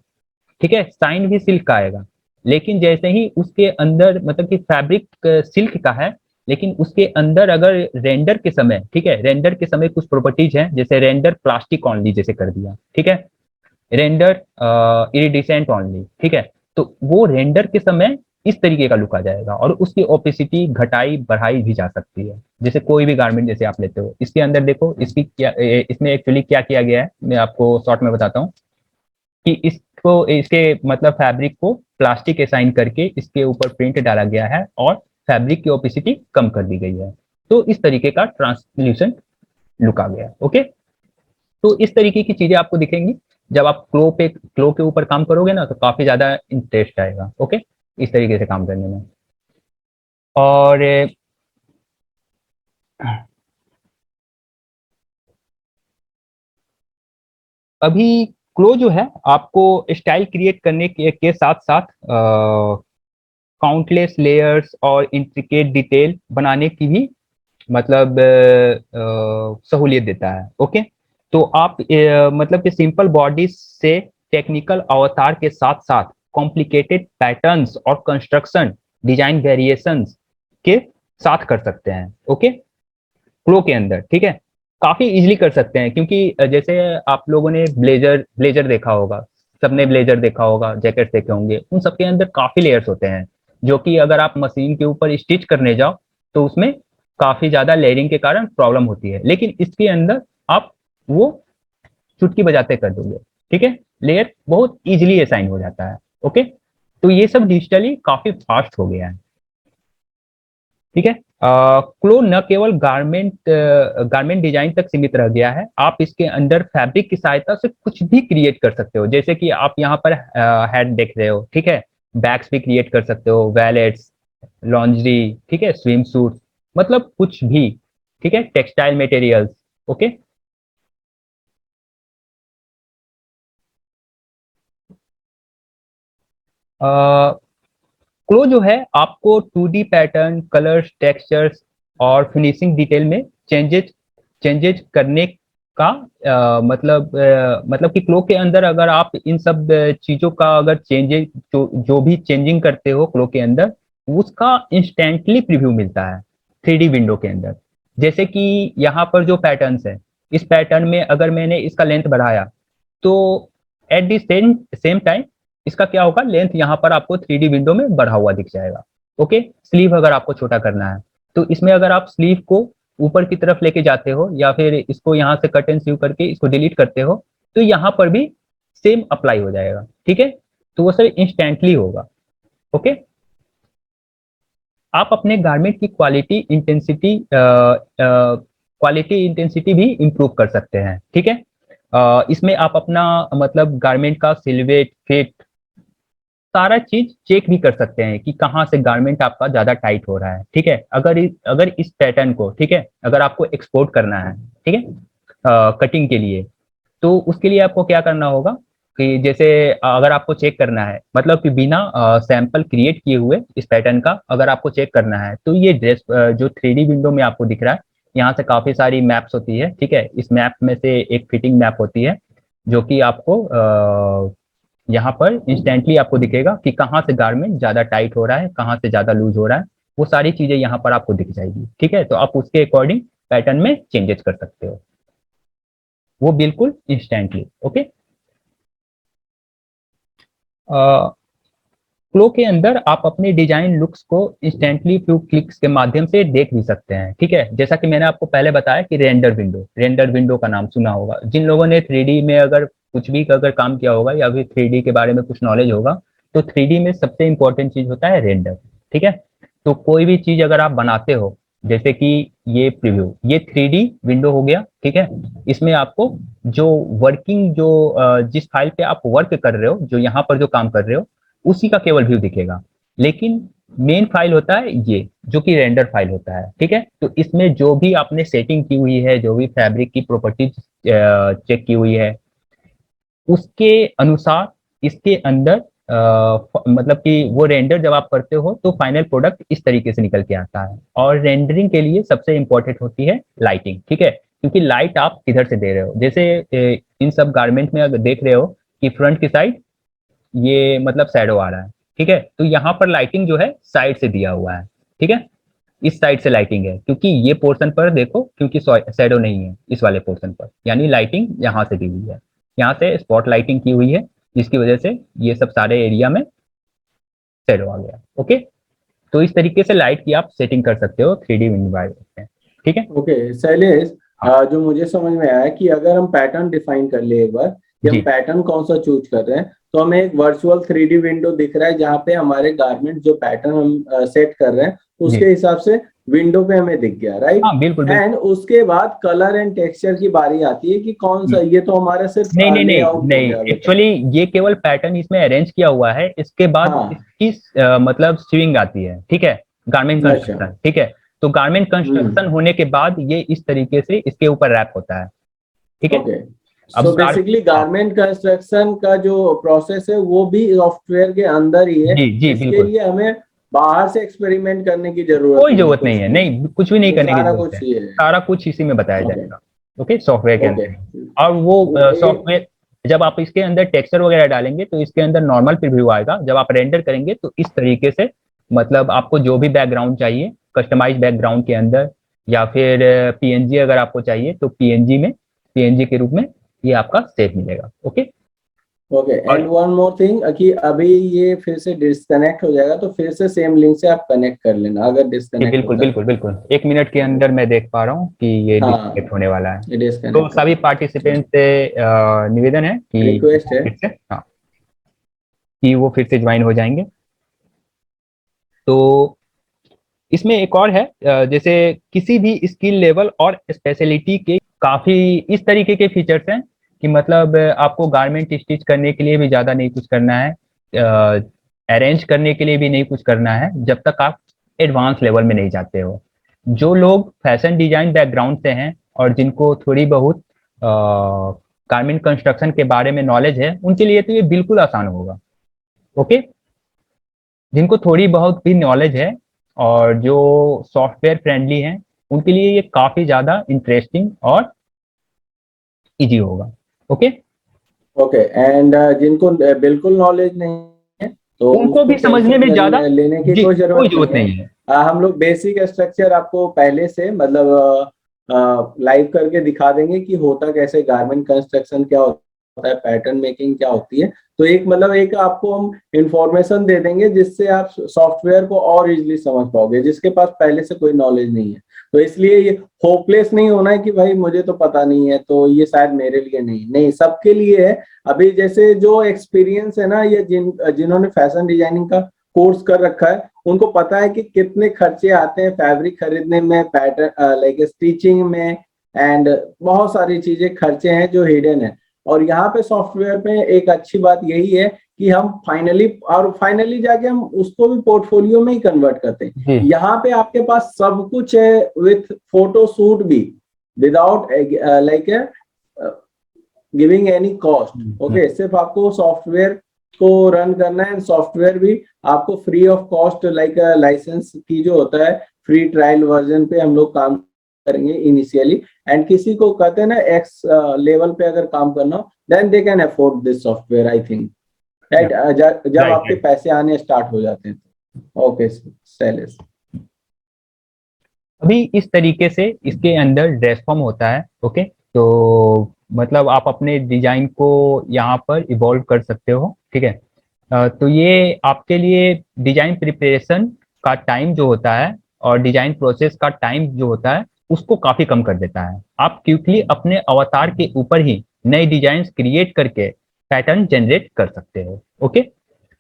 Speaker 1: ठीक है, साइन भी सिल्क का आएगा। लेकिन जैसे ही उसके अंदर मतलब कि फैब्रिक सिल्क का है, लेकिन उसके अंदर अगर रेंडर के समय, ठीक है, रेंडर के समय कुछ प्रॉपर्टीज हैं, जैसे रेंडर प्लास्टिक ऑनली जैसे कर दिया, ठीक है, रेंडर इरिडिसेंट ऑनली, ठीक है। तो वो रेंडर के समय इस तरीके का लुक आ जाएगा, और उसकी ओपेसिटी घटाई बढ़ाई भी जा सकती है। जैसे कोई भी गारमेंट जैसे आप लेते हो, इसके अंदर देखो इसकी क्या इसमें एक्चुअली क्या किया गया है, मैं आपको शॉर्ट में बताता हूँ कि इसको इसके मतलब फैब्रिक को प्लास्टिक असाइन करके इसके ऊपर प्रिंट डाला गया है, और फैब्रिक की ओपेसिटी कम कर दी गई है। तो इस तरीके का ट्रांसल्यूसेंट लुक आ गया, ओके। तो इस तरीके की चीजें आपको दिखेंगी जब आप क्लो के ऊपर काम करोगे ना, तो काफी ज्यादा इंटरेस्ट आएगा, ओके, इस तरीके से काम करने में। और अभी क्लो जो है आपको स्टाइल क्रिएट करने के साथ साथ काउंटलेस लेयर्स और इंट्रिकेट डिटेल बनाने की भी मतलब सहूलियत देता है, ओके। तो आप मतलब कि सिंपल बॉडी से टेक्निकल अवतार के साथ साथ कॉम्प्लिकेटेड पैटर्न्स और कंस्ट्रक्शन डिजाइन वेरिएशंस के साथ कर सकते हैं, ओके, फ्लो के अंदर, ठीक है। काफी इजीली कर सकते हैं, क्योंकि जैसे आप लोगों ने ब्लेजर ब्लेजर देखा होगा, सबने ब्लेजर देखा होगा, जैकेट देखे होंगे, उन सबके अंदर काफी लेयर्स होते हैं, जो कि अगर आप मशीन के ऊपर स्टिच करने जाओ तो उसमें काफी ज्यादा लेयरिंग के कारण प्रॉब्लम होती है। लेकिन इसके अंदर आप वो चुटकी बजाते कर दोगे, ठीक है, लेयर बहुत इजीली असाइन हो जाता है, ओके। तो ये सब डिजिटली काफी फास्ट हो गया है, ठीक है। क्लो न केवल गारमेंट डिजाइन तक सीमित रह गया है, आप इसके अंदर फैब्रिक की सहायता से कुछ भी क्रिएट कर सकते हो। जैसे कि आप यहाँ पर हेड देख रहे हो, ठीक है, बैग्स भी क्रिएट कर सकते हो, वैलेट्स, लॉन्ड्री, ठीक है, स्विम सूट, मतलब कुछ भी, ठीक है, टेक्सटाइल मटेरियल्स, ओके। क्लो जो है आपको 2D पैटर्न, कलर्स, टेक्सचर्स और फिनिशिंग डिटेल में चेंजेज चेंजेज करने का मतलब कि क्लो के अंदर अगर आप इन सब चीजों का अगर चेंजेज जो भी चेंजिंग करते हो क्लो के अंदर, उसका इंस्टेंटली प्रीव्यू मिलता है 3D विंडो के अंदर। जैसे कि यहाँ पर जो पैटर्न्स है, इस पैटर्न में अगर मैंने इसका लेंथ बढ़ाया, तो at the same same time इसका क्या होगा, लेंथ यहाँ पर आपको 3D विंडो में बढ़ा हुआ दिख जाएगा, ओके। स्लीव अगर आपको छोटा करना है, तो इसमें अगर आप स्लीव को ऊपर की तरफ लेके जाते हो, या फिर इसको यहाँ से कट एंड सीव करके इसको डिलीट करते हो, तो यहाँ पर भी सेम अप्लाई हो जाएगा, ठीक है। तो वो सर इंस्टेंटली होगा, ओके। आप अपने गारमेंट की क्वालिटी इंटेंसिटी भी इंप्रूव कर सकते हैं, ठीक है। इसमें आप अपना मतलब गारमेंट का सिलवेट, फिट, सारा चीज चेक भी कर सकते हैं कि कहाँ से गारमेंट आपका ज्यादा टाइट हो रहा है, ठीक है। अगर इस पैटर्न को, ठीक है, अगर आपको एक्सपोर्ट करना है, ठीक है, कटिंग के लिए, तो उसके लिए आपको क्या करना होगा कि जैसे अगर आपको चेक करना है, मतलब कि बिना सैंपल क्रिएट किए हुए इस पैटर्न का अगर आपको चेक करना है, तो ये ड्रेस जो 3D विंडो में आपको दिख रहा है, यहाँ से काफी सारी मैप्स होती है, ठीक है। इस मैप में से एक फिटिंग मैप होती है, जो कि आपको यहाँ पर इंस्टेंटली आपको दिखेगा कि कहाँ से गारमेंट ज्यादा टाइट हो रहा है, कहाँ से ज्यादा लूज हो रहा है, वो सारी चीजें यहाँ पर आपको दिख जाएगी, ठीक है। तो आप उसके अकॉर्डिंग पैटर्न में चेंजेस कर सकते हो, वो बिल्कुल इंस्टेंटली। ओके, फ्लो के अंदर आप अपने डिजाइन लुक्स को इंस्टेंटली फ्यू क्लिक्स के माध्यम से देख भी सकते हैं, ठीक है। जैसा कि मैंने आपको पहले बताया कि रेंडर विंडो का नाम सुना होगा, जिन लोगों ने 3D में अगर कुछ भी अगर काम किया होगा या फिर 3D के बारे में कुछ नॉलेज होगा, तो 3D में सबसे इंपॉर्टेंट चीज होता है रेंडर, ठीक है। तो कोई भी चीज अगर आप बनाते हो, जैसे कि ये प्रीव्यू, ये 3D विंडो हो गया, ठीक है। इसमें आपको जो वर्किंग जो जिस फाइल पे आप वर्क कर रहे हो, जो यहाँ पर जो काम कर रहे हो, उसी का केवल व्यू दिखेगा। लेकिन मेन फाइल होता है ये, जो कि रेंडर फाइल होता है, ठीक है। तो इसमें जो भी आपने सेटिंग की हुई है, जो भी फैब्रिक की प्रॉपर्टीज चेक की हुई है, उसके अनुसार इसके अंदर मतलब कि वो रेंडर जब आप करते हो तो फाइनल प्रोडक्ट इस तरीके से निकल के आता है। और रेंडरिंग के लिए सबसे इंपॉर्टेंट होती है लाइटिंग, ठीक है। क्योंकि लाइट आप किधर से दे रहे हो, जैसे इन सब गारमेंट में अगर देख रहे हो कि फ्रंट की साइड ये मतलब शैडो आ रहा है, ठीक है। तो यहाँ पर लाइटिंग जो है साइड से दिया हुआ है, ठीक है। इस साइड से लाइटिंग है, क्योंकि ये पोर्शन पर देखो, क्योंकि शैडो नहीं है इस वाले पोर्शन पर, यानी लाइटिंग यहाँ से दी हुई है, यहाँ से स्पॉट लाइटिंग की हुई है, जिसकी वजह से ये सब सारे एरिया में शैडो आ गया। ओके, तो इस तरीके से लाइट की आप सेटिंग कर सकते हो 3D विंडो में, ठीक है।
Speaker 2: ओके शैलेश,
Speaker 1: हाँ
Speaker 2: जो मुझे समझ में आया कि अगर हम पैटर्न डिफाइन कर ले एक बार कि हम
Speaker 1: जी
Speaker 2: पैटर्न कौन सा चूज कर रहे हैं, तो हमें एक वर्चुअल 3D विंडो दिख रहा है जहाँ पे हमारे गारमेंट जो पैटर्न हम सेट कर रहे हैं
Speaker 1: जी,
Speaker 2: उसके हिसाब से विंडो पे हमें दिख गया, राइट।
Speaker 1: हाँ बिल्कुल बिल्कुल।
Speaker 2: एंड उसके बाद कलर एंड टेक्सचर की बारी आती है कि कौन सा, ये तो हमारा सिर्फ
Speaker 1: नहीं नहीं नहीं
Speaker 2: लेआउट हो
Speaker 1: नहीं,
Speaker 2: गया अभी तक।
Speaker 1: एक्चुअली ये केवल पैटर्न इसमें अरेंज किया हुआ है, इसके बाद
Speaker 2: हाँ,
Speaker 1: इसकी मतलब स्विंग आती है, ठीक है। गारमेंट
Speaker 2: अच्छा।
Speaker 1: कंस्ट्रक्शन, ठीक है। तो गारमेंट कंस्ट्रक्शन होने के बाद ये इस तरीके से इसके ऊपर रैप होता है, ठीक है।
Speaker 2: ओके,
Speaker 1: अब
Speaker 2: सो बेसिकली
Speaker 1: हाँ,
Speaker 2: गारमेंट कंस्ट्रक्शन का जो प्रोसेस है वो भी सॉफ्टवेयर के अंदर ही है।
Speaker 1: जी जी
Speaker 2: इसके
Speaker 1: बिल्कुल,
Speaker 2: लिए हमें बाहर से एक्सपेरिमेंट करने की जरूरत
Speaker 1: कोई
Speaker 2: नहीं है,
Speaker 1: जरूरत नहीं
Speaker 2: कुछ
Speaker 1: है,
Speaker 2: भी
Speaker 1: नहीं कुछ भी नहीं
Speaker 2: ये
Speaker 1: करने की
Speaker 2: सारा
Speaker 1: जरूरत है,
Speaker 2: कुछ ये है।
Speaker 1: सारा कुछ इसी में बताया
Speaker 2: ओके,
Speaker 1: जाएगा, ओके, सॉफ्टवेयर के
Speaker 2: ओके।
Speaker 1: अंदर। और वो
Speaker 2: एक
Speaker 1: सॉफ्टवेयर जब आप इसके अंदर टेक्सचर वगैरह डालेंगे तो इसके अंदर नॉर्मल प्रीव्यू आएगा, जब आप रेंडर करेंगे तो इस तरीके से, मतलब आपको जो भी बैकग्राउंड चाहिए कस्टमाइज बैकग्राउंड के अंदर, या फिर पीएनजी अगर आपको चाहिए तो पीएनजी में, पीएनजी के रूप में ये आपका सेव मिलेगा, ओके।
Speaker 2: ओके एंड
Speaker 1: और
Speaker 2: वन मोर थिंग कि अभी ये फिर से डिस्कनेक्ट हो जाएगा तो फिर से सेम लिंक से आप कनेक्ट कर लेना अगर
Speaker 1: जी
Speaker 2: डिस्कनेक्ट
Speaker 1: बिल्कुल
Speaker 2: होता है
Speaker 1: बिल्कुल बिल्कुल, 1 मिनट के
Speaker 2: तो।
Speaker 1: अंदर मैं देख पा रहा हूँ कि ये
Speaker 2: हाँ,
Speaker 1: डिस्कनेक्ट होने वाला है।
Speaker 2: ये
Speaker 1: तो
Speaker 2: डिस्कनेक्ट कर
Speaker 1: सभी
Speaker 2: देना, ठीक।
Speaker 1: पार्टिसिपेंट से निवेदन है कि
Speaker 2: रिक्वेस्ट है।
Speaker 1: फिर से, हाँ, कि वो फिर से ज्वाइन हो जाएंगे। तो इसमें एक और है, जैसे किसी भी स्किल लेवल और स्पेशलिटी के काफी इस तरीके के फीचर्स हैं कि मतलब आपको गारमेंट स्टिच करने के लिए भी ज्यादा नहीं कुछ करना है, अरेंज करने के लिए भी नहीं कुछ करना है, जब तक आप एडवांस लेवल में नहीं जाते हो। जो लोग फैशन डिजाइन बैकग्राउंड से हैं और जिनको थोड़ी बहुत गारमेंट कंस्ट्रक्शन के बारे में नॉलेज है, उनके लिए तो ये बिल्कुल आसान होगा, ओके। जिनको थोड़ी बहुत भी नॉलेज है और जो सॉफ्टवेयर फ्रेंडली हैं, उनके लिए ये काफी ज्यादा इंटरेस्टिंग और इजी होगा, ओके।
Speaker 2: ओके एंड जिनको बिल्कुल नॉलेज नहीं है तो
Speaker 1: उनको
Speaker 2: उसको
Speaker 1: भी समझने
Speaker 2: टेंशन
Speaker 1: में ज्यादा,
Speaker 2: लेने की
Speaker 1: जी
Speaker 2: कोई
Speaker 1: कोई
Speaker 2: जरूरत
Speaker 1: जरूरत
Speaker 2: नहीं है।
Speaker 1: नहीं है।
Speaker 2: हम लोग बेसिक स्ट्रक्चर आपको पहले से मतलब लाइव करके दिखा देंगे कि होता कैसे, गारमेंट कंस्ट्रक्शन क्या होता है, पैटर्न मेकिंग क्या होती है। तो एक मतलब एक आपको हम इंफॉर्मेशन दे देंगे जिससे आप सॉफ्टवेयर को और इजीली समझ पाओगे, जिसके पास पहले से कोई नॉलेज नहीं है। तो इसलिए ये होपलेस नहीं होना है कि भाई मुझे तो पता नहीं है तो ये शायद मेरे लिए नहीं, नहीं सबके लिए है। अभी जैसे जो एक्सपीरियंस है ना, ये जिन्होंने फैशन डिजाइनिंग का कोर्स कर रखा है उनको पता है कि कितने खर्चे आते हैं फैब्रिक खरीदने में, पैटर्न लाइक स्टिचिंग में, एंड बहुत सारी चीजें खर्चे हैं जो हिडन है। और यहाँ पे सॉफ्टवेयर पे एक अच्छी बात यही है कि हम फाइनली जाके हम उसको भी पोर्टफोलियो में ही कन्वर्ट करते हैं।
Speaker 1: जी
Speaker 2: यहाँ पे आपके पास सब कुछ है, विथ फोटो शूट भी, without like giving any cost. Okay, सिर्फ आपको सॉफ्टवेयर को रन करना है, सॉफ्टवेयर भी आपको free of cost, like licence की जो होता है फ्री ट्रायल वर्जन पे हम लोग काम करेंगे इनिशियली। एंड किसी को कहते हैं ना एक्स लेवल पे अगर काम करना हो, then they can afford this software, I think, right. जब आपके पैसे आने स्टार्ट हो जाते हैं। ओके शैलेश,
Speaker 1: अभी इस तरीके से इसके अंदर ड्रेस फॉर्म होता है। ओके, तो मतलब आप अपने डिजाइन को यहाँ पर इवॉल्व कर सकते हो। ठीक है, तो ये आपके लिए डिजाइन प्रिपरेशन का टाइम जो होता है और डिजाइन प्रोसेस का टाइम जो होता है उसको काफी कम कर देता है। आप क्विकली अपने अवतार के ऊपर ही नए डिजाइन क्रिएट करके पैटर्न जनरेट कर सकते हो। ओके,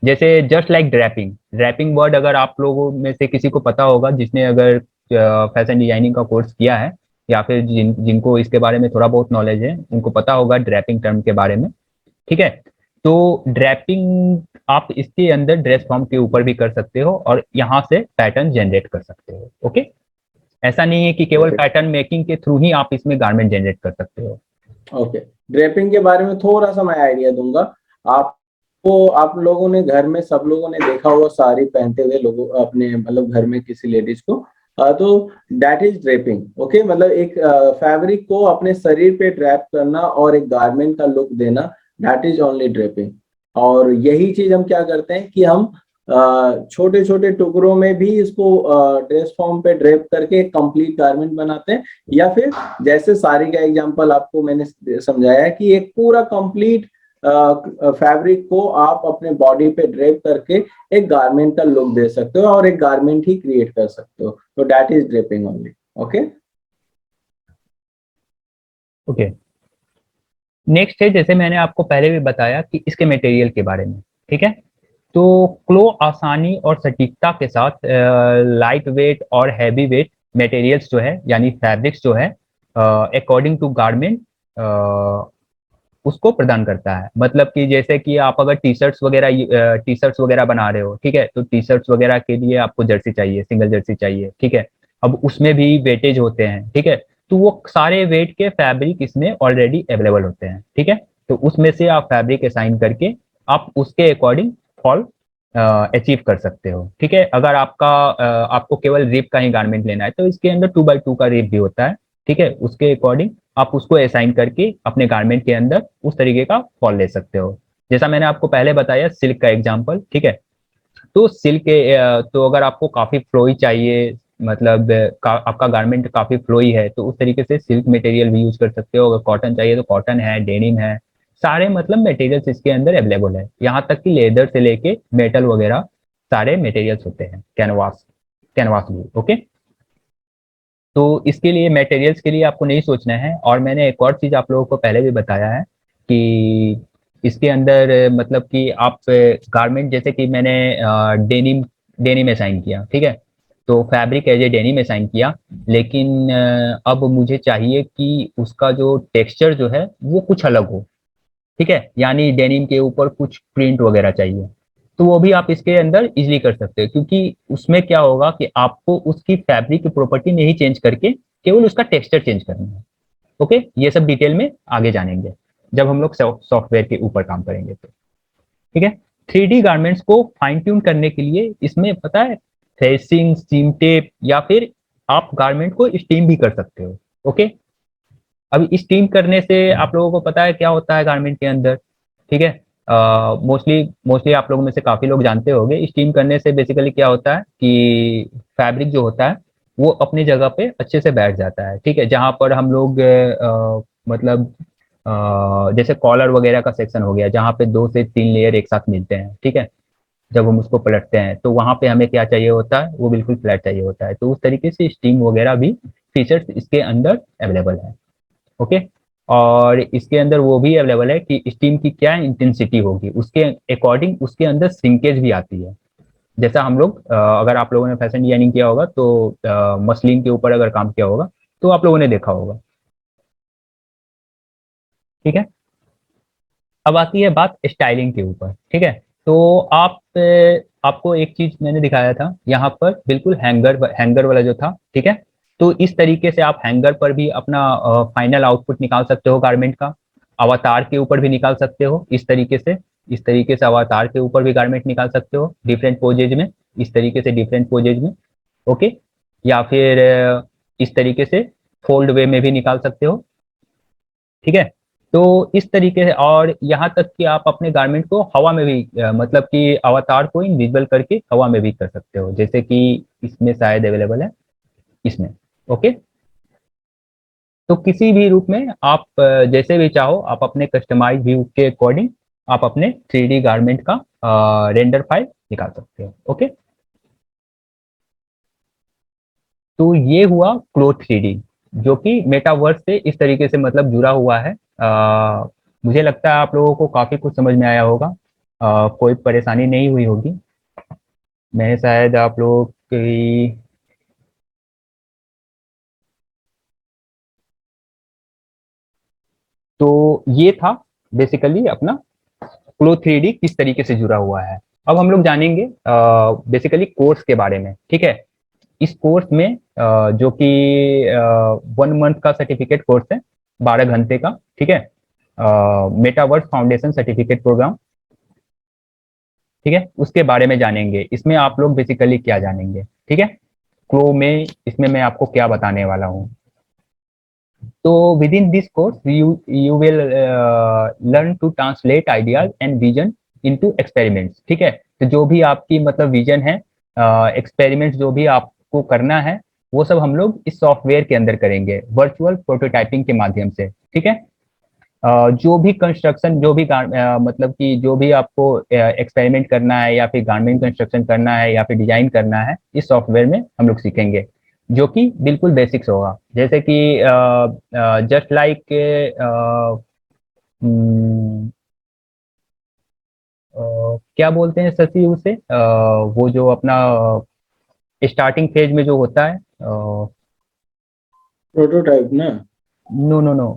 Speaker 1: जैसे just like draping, draping word अगर आप लोगों में से किसी को पता होगा, जिसने अगर फैशन डिजाइनिंग का कोर्स किया है या फिर जिनको इसके बारे में थोड़ा बहुत नॉलेज है उनको पता होगा ड्रैपिंग टर्म के बारे में। ठीक है, तो ड्रैपिंग आप इसके अंदर ड्रेस फॉर्म के ऊपर भी कर सकते हो और यहाँ से पैटर्न जनरेट कर सकते हो। ओके, ऐसा नहीं है कि केवल पैटर्न मेकिंग के थ्रू ही आप इसमें गारमेंट जनरेट कर सकते हो।
Speaker 2: ओके, ड्रेपिंग के बारे में थोड़ा सा मैं आइडिया दूंगा आपको। आप लोगों ने घर में सब लोगों ने देखा होगा साड़ी पहनते हुए लोगों अपने मतलब घर में किसी लेडीज को, तो दैट इज ड्रेपिंग। ओके, मतलब एक फैब्रिक को अपने शरीर पे ड्रैप करना और एक गारमेंट का लुक देना, दैट इज ओनली ड्रेपिंग। और यही चीज हम क्या करते हैं कि हम छोटे छोटे टुकड़ों में भी इसको ड्रेस फॉर्म पे ड्रेप करके एक कंप्लीट गारमेंट बनाते हैं। या फिर जैसे साड़ी का एग्जांपल आपको मैंने समझाया कि एक पूरा कंप्लीट फैब्रिक को आप अपने बॉडी पे ड्रेप करके एक गारमेंट का लुक दे सकते हो और एक गारमेंट ही क्रिएट कर सकते हो। तो that is draping only. Okay
Speaker 1: okay, next है, जैसे मैंने आपको पहले भी बताया कि इसके मटेरियल के बारे में। ठीक है, तो क्लो आसानी और सटीकता के साथ लाइट वेट और हैवी वेट मटेरियल्स जो है यानी फैब्रिक्स जो है अकॉर्डिंग टू गारमेंट उसको प्रदान करता है। मतलब कि जैसे कि आप अगर टी शर्ट्स वगैरह बना रहे हो, ठीक है, तो टी शर्ट्स वगैरह के लिए आपको जर्सी चाहिए, सिंगल जर्सी चाहिए। ठीक है, अब उसमें भी वेटेज होते हैं। ठीक है, तो वो सारे वेट के फैब्रिक इसमें ऑलरेडी अवेलेबल होते हैं। ठीक है, तो उसमें से आप फैब्रिक असाइन करके आप उसके अकॉर्डिंग फॉल अचीव कर सकते हो। ठीक है, अगर आपको केवल रिप का ही गारमेंट लेना है तो इसके अंदर 2x2 का रिप भी होता है। ठीक है, उसके अकॉर्डिंग आप उसको असाइन करके अपने गारमेंट के अंदर उस तरीके का फॉल ले सकते हो। जैसा मैंने आपको पहले बताया सिल्क का एग्जांपल। ठीक है, तो सिल्क के तो अगर आपको काफी फ्लोई चाहिए, मतलब आपका गारमेंट काफी फ्लोई है, तो उस तरीके से सिल्क मटेरियल भी यूज कर सकते हो। अगर कॉटन चाहिए तो कॉटन है, डेनिम है, सारे मतलब मटेरियल्स इसके अंदर अवेलेबल है। यहाँ तक कि लेदर से लेके मेटल वगैरह सारे मटेरियल्स होते हैं, कैनवास कैनवास भी। ओके, तो इसके लिए मटेरियल्स के लिए आपको नहीं सोचना है। और मैंने एक और चीज आप लोगों को पहले भी बताया है कि इसके अंदर मतलब कि आप गारमेंट, जैसे कि मैंने डेनिम डेनिम असाइन किया। ठीक है, तो fabric as a denim assign किया, लेकिन अब मुझे चाहिए कि उसका जो टेक्सचर जो है वो कुछ अलग हो। ठीक है, यानी डेनिम के ऊपर कुछ प्रिंट वगैरह चाहिए, तो वो भी आप इसके अंदर इजीली कर सकते हो, क्योंकि उसमें क्या होगा कि आपको उसकी फैब्रिक की प्रॉपर्टी नहीं चेंज करके केवल उसका टेक्सचर चेंज करना है। ओके, ये सब डिटेल में आगे जानेंगे जब हम लोग सॉफ्टवेयर के ऊपर काम करेंगे तो। ठीक है, 3D गारमेंट्स को फाइन ट्यून करने के लिए इसमें पता है फेसिंग, सीम टेप, या फिर आप गारमेंट को स्टीम भी कर सकते हो। ओके, अब स्टीम करने से आप लोगों को पता है क्या होता है गारमेंट के अंदर। ठीक है, मोस्टली मोस्टली आप लोगों में से काफी लोग जानते होंगे, स्टीम करने से बेसिकली क्या होता है कि फैब्रिक जो होता है वो अपनी जगह पे अच्छे से बैठ जाता है। ठीक है, जहां पर हम लोग मतलब जैसे कॉलर वगैरह का सेक्शन हो गया जहाँ पे 2 से 3 लेयर एक साथ मिलते हैं। ठीक है, जब हम उसको पलटते हैं तो वहां पे हमें क्या चाहिए होता है, वो बिल्कुल फ्लैट चाहिए होता है। तो उस तरीके से स्टीम वगैरह भी फीचर्स इसके अंदर अवेलेबल है। ओके, और इसके अंदर वो भी अवेलेबल है कि स्टीम की क्या इंटेंसिटी होगी, उसके अकॉर्डिंग उसके अंदर श्रिंकेज भी आती है। जैसा हम लोग अगर आप लोगों ने फैशन डिजाइनिंग किया होगा तो मसलिन के ऊपर अगर काम किया होगा तो आप लोगों ने देखा होगा। ठीक है, अब आती है बात स्टाइलिंग के ऊपर। ठीक है, तो आपको एक चीज मैंने दिखाया था यहाँ पर, बिल्कुल हैंगर हैंगर वाला जो था। ठीक है, तो इस तरीके से आप हैंगर पर भी अपना फाइनल आउटपुट निकाल सकते हो गारमेंट का। अवतार के ऊपर भी निकाल सकते हो इस तरीके से अवतार के ऊपर भी गारमेंट निकाल सकते हो डिफरेंट पोजेज में, इस तरीके से डिफरेंट पोजेज में। ओके, या फिर इस तरीके से फोल्ड वे में भी निकाल सकते हो। ठीक है, तो इस तरीके से, और यहाँ तक कि आप अपने गारमेंट को हवा में भी मतलब कि अवतार को इनविजिबल करके हवा में भी कर सकते हो, जैसे कि इसमें शायद अवेलेबल है इसमें। ओके, तो किसी भी रूप में आप जैसे भी चाहो आप अपने कस्टमाइज व्यू के अकॉर्डिंग आप अपने 3D गारमेंट का रेंडर फाइल निकाल सकते हो। ओके, तो ये हुआ क्लोथ 3D जो कि मेटावर्स से इस तरीके से मतलब जुड़ा हुआ है। मुझे लगता है आप लोगों को काफी कुछ समझ में आया होगा, कोई परेशानी नहीं हुई होगी। मैं शायद आप लोगों की तो ये था बेसिकली अपना क्लो 3D किस तरीके से जुड़ा हुआ है। अब हम लोग जानेंगे बेसिकली कोर्स के बारे में। ठीक है, इस कोर्स में जो कि 1 मंथ का सर्टिफिकेट कोर्स है, 12 घंटे का। ठीक है, मेटावर्स फाउंडेशन सर्टिफिकेट प्रोग्राम। ठीक है, उसके बारे में जानेंगे। इसमें आप लोग बेसिकली क्या जानेंगे, ठीक है, क्लो में इसमें मैं आपको क्या बताने वाला हूँ। तो within this course you will learn to translate ideas and vision into experiments. ठीक है, तो जो भी आपकी मतलब विजन है, एक्सपेरिमेंट्स जो भी आपको करना है, वो सब हम लोग इस सॉफ्टवेयर के अंदर करेंगे वर्चुअल प्रोटोटाइपिंग के माध्यम से। ठीक है, जो भी कंस्ट्रक्शन जो भी मतलब कि जो भी आपको एक्सपेरिमेंट करना है या फिर गारमेंट कंस्ट्रक्शन करना है या फिर डिजाइन करना है, इस सॉफ्टवेयर में हम लोग सीखेंगे, जो कि बिल्कुल बेसिक्स होगा। जैसे कि जस्ट लाइक क्या बोलते हैं शशि उसे, वो जो अपना स्टार्टिंग फेज में जो होता है,
Speaker 2: प्रोटोटाइप ना?
Speaker 1: नो नो नो,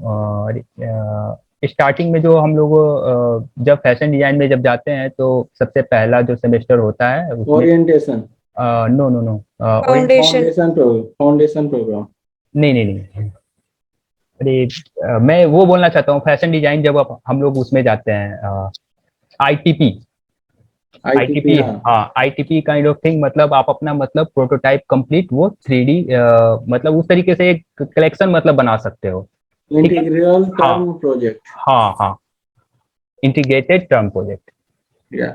Speaker 1: स्टार्टिंग में जो हम लोग जब फैशन डिजाइन में जब जाते हैं तो सबसे पहला जो सेमेस्टर होता है उसमें
Speaker 2: orientation,
Speaker 1: no no no,
Speaker 4: foundation.
Speaker 2: Foundation programme.
Speaker 1: नहीं नहीं नहीं, अरे मैं वो बोलना चाहता हूँ फैशन डिजाइन जब हम लोग उसमें जाते हैं, आईटीपी।
Speaker 2: आईटीपी,
Speaker 1: आईटीपी,
Speaker 2: हाँ।
Speaker 1: हाँ, आईटीपी काइंड ऑफ थिंग, मतलब आप अपना मतलब प्रोटोटाइप कंप्लीट वो 3D मतलब उस तरीके से एक कलेक्शन मतलब बना सकते हो। ठीक है,
Speaker 2: इंटीग्रल
Speaker 1: हाँ
Speaker 2: टर्म प्रोजेक्ट।
Speaker 1: हाँ हाँ, इंटीग्रेटेड टर्म प्रोजेक्ट।
Speaker 2: या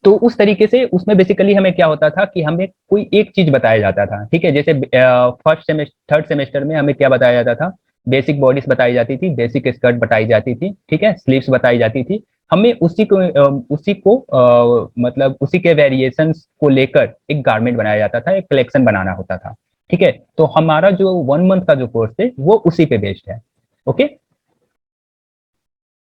Speaker 1: तो उस तरीके से उसमें बेसिकली हमें क्या होता था कि हमें कोई एक चीज बताया जाता था। ठीक है, जैसे फर्स्ट सेमेस्टर थर्ड सेमेस्टर में हमें क्या बताया जाता था, बेसिक बॉडीज बताई जाती थी, बेसिक स्कर्ट बताई जाती थी, ठीक है, स्लीव्स बताई जाती थी। हमें उसी को मतलब उसी के वेरिएशंस को लेकर एक गारमेंट बनाया जाता था, एक कलेक्शन बनाना होता था। ठीक है, तो हमारा जो 1 मंथ का जो कोर्स है वो उसी पे बेस्ड है। ओके,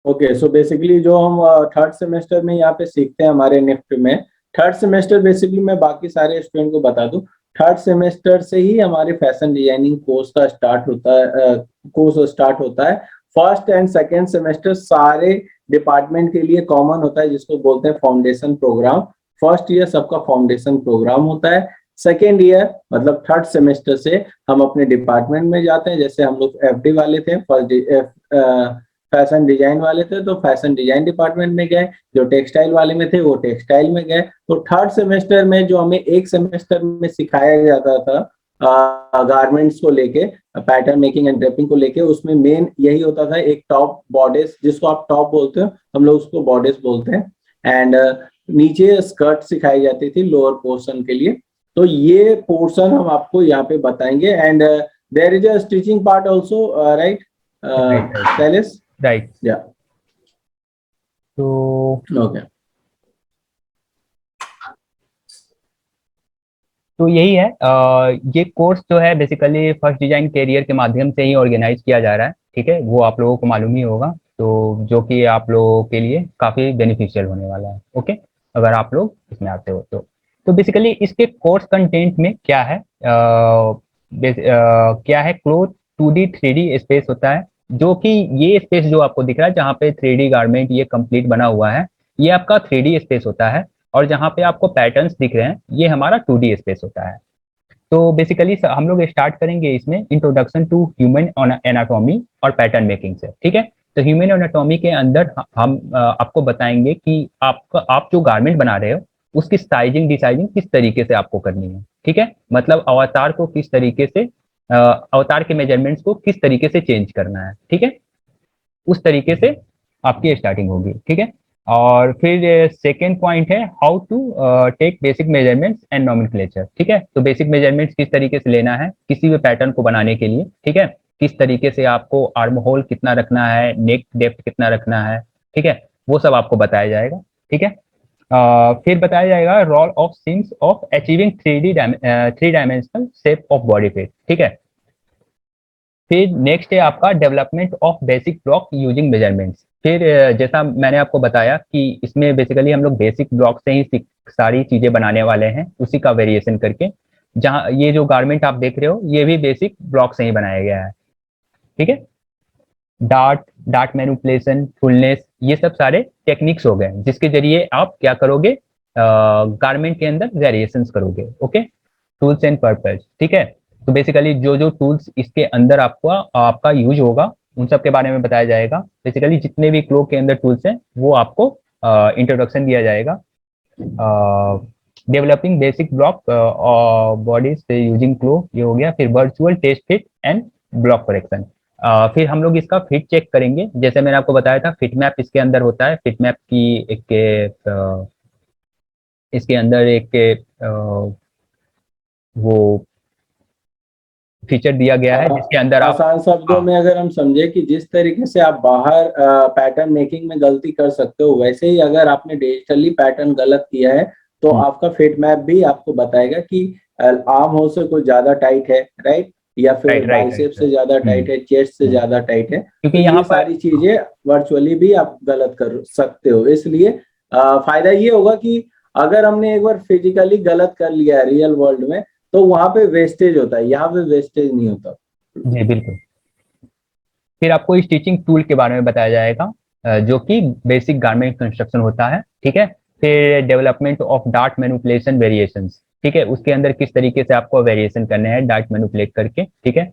Speaker 2: ओके, सो बेसिकली जो हम थर्ड सेमेस्टर में यहाँ पे सीखते हैं हमारे निफ्ट में, थर्ड सेमेस्टर बेसिकली मैं बाकी सारे स्टूडेंट को बता दूं, थर्ड सेमेस्टर से ही हमारे फैशन डिजाइनिंग कोर्स का स्टार्ट होता है, कोर्स स्टार्ट होता है। फर्स्ट एंड सेकेंड सेमेस्टर सारे डिपार्टमेंट के लिए कॉमन होता है, जिसको बोलते हैं फाउंडेशन प्रोग्राम। फर्स्ट ईयर सबका फाउंडेशन प्रोग्राम होता है। सेकेंड ईयर मतलब थर्ड सेमेस्टर से हम अपने डिपार्टमेंट में जाते हैं। जैसे हम लोग एफडी वाले थे, फर्स्ट फैशन डिजाइन वाले थे तो फैशन डिजाइन डिपार्टमेंट में गए, जो टेक्सटाइल वाले में थे वो टेक्सटाइल में गए। तो थर्ड सेमेस्टर में जो हमें एक सेमेस्टर में सिखाया जाता था गारमेंट्स को लेके, पैटर्न मेकिंग एंड ड्रेपिंग को लेके, उसमें मेन यही होता था, एक टॉप बॉडेस, जिसको आप टॉप बोलते हो, हम लोग उसको बॉडेस बोलते हैं, एंड नीचे स्कर्ट सिखाई जाती थी लोअर पोर्शन के लिए। तो ये पोर्शन हम आपको यहाँ पे बताएंगे, and there is a stitching part also, right Shailesh?
Speaker 1: Right.
Speaker 2: या
Speaker 1: तो
Speaker 2: ओके,
Speaker 1: तो यही है, ये कोर्स जो है बेसिकली फर्स्ट डिजाइन कैरियर के माध्यम से ही ऑर्गेनाइज किया जा रहा है। ठीक है, वो आप लोगों को मालूम ही होगा, तो जो कि आप लोगों के लिए काफ़ी बेनिफिशियल होने वाला है। ओके, अगर आप लोग इसमें आते हो तो बेसिकली इसके कोर्स कंटेंट में क्या है, क्या है, क्लोथ 2D 3D स्पेस होता है, जो कि ये स्पेस जो आपको दिख रहा है जहाँ पे 3D गारमेंट ये कंप्लीट बना हुआ है, ये आपका 3D स्पेस होता है। और जहाँ पे आपको पैटर्न्स दिख रहे हैं ये हमारा 2D स्पेस होता है। तो बेसिकली हम लोग स्टार्ट करेंगे इसमें इंट्रोडक्शन टू ह्यूमन एनाटॉमी और पैटर्न मेकिंग से। ठीक है, तो ह्यूमन एनाटॉमी के अंदर हम आपको बताएंगे कि आप जो गारमेंट बना रहे हो उसकी साइजिंग डिसाइजिंग किस तरीके से आपको करनी है, ठीक है। मतलब अवतार को किस तरीके से अवतार के मेजरमेंट्स को किस तरीके से चेंज करना है, ठीक है। उस तरीके से आपकी स्टार्टिंग होगी, ठीक है। और फिर सेकेंड पॉइंट है how to take basic measurements and nomenclature, ठीक है। तो बेसिक मेजरमेंट्स किस तरीके से लेना है किसी भी पैटर्न को बनाने के लिए, ठीक है। किस तरीके से आपको आर्म होल कितना रखना है, नेक डेप्थ कितना रखना है, ठीक है, वो सब आपको बताया जाएगा, ठीक है। फिर बताया जाएगा role of seams of achieving three dimensional shape of body पे, ठीक है। फिर नेक्स्ट है आपका development of basic block using measurements. फिर जैसा मैंने आपको बताया कि इसमें बेसिकली हम लोग बेसिक ब्लॉक से ही सारी चीजें बनाने वाले हैं, उसी का वेरिएशन करके। जहाँ ये जो गारमेंट आप देख रहे हो ये भी बेसिक ब्लॉक से ही बनाया गया है, ठीक है। डार्ट डार्ट मैनिपुलेशन, फुलनेस, ये सब सारे टेक्निक्स हो गए जिसके जरिए आप क्या करोगे, गारमेंट के अंदर वेरिएशंस करोगे, ओके। टूल्स एंड पर्पस, ठीक है। तो बेसिकली जो जो टूल्स इसके अंदर आपको आपका यूज होगा उन सब के बारे में बताया जाएगा। बेसिकली जितने भी क्लो के अंदर टूल्स हैं वो आपको इंट्रोडक्शन दिया जाएगा। Developing basic block bodies using CLO, ये हो गया। फिर virtual test fit and block correction. फिर हम लोग इसका फिट चेक करेंगे, जैसे मैंने आपको बताया था फिट मैप इसके अंदर होता है। फिट मैप की इसके अंदर एक वो फीचर दिया गया है जिसके अंदर आप
Speaker 2: आसान शब्दों में अगर हम समझे कि जिस तरीके से आप बाहर पैटर्न मेकिंग में गलती कर सकते हो, वैसे ही अगर आपने डिजिटली पैटर्न गलत किया है तो आपका फिट मैप भी आपको बताएगा कि आर्म होल से कुछ ज्यादा टाइट है, राइट, या फिर बाइसेप से ज्यादा टाइट है, चेस्ट से ज्यादा टाइट है।
Speaker 1: क्योंकि
Speaker 2: तो
Speaker 1: यहाँ
Speaker 2: ये सारी चीजें वर्चुअली भी आप गलत कर सकते हो। इसलिए फायदा ये होगा कि अगर हमने एक बार फिजिकली गलत कर लिया है रियल वर्ल्ड में तो वहां पे वेस्टेज होता है, यहाँ पे वेस्टेज नहीं होता।
Speaker 1: जी बिल्कुल। फिर आपको स्टिचिंग टूल के बारे में बताया जाएगा जो कि बेसिक गारमेंट कंस्ट्रक्शन होता है, ठीक है। फिर development of dart manipulation variations, ठीक है, उसके अंदर किस तरीके से आपको वेरिएशन करने हैं डार्ट मैनिपुलेट करके, ठीक है।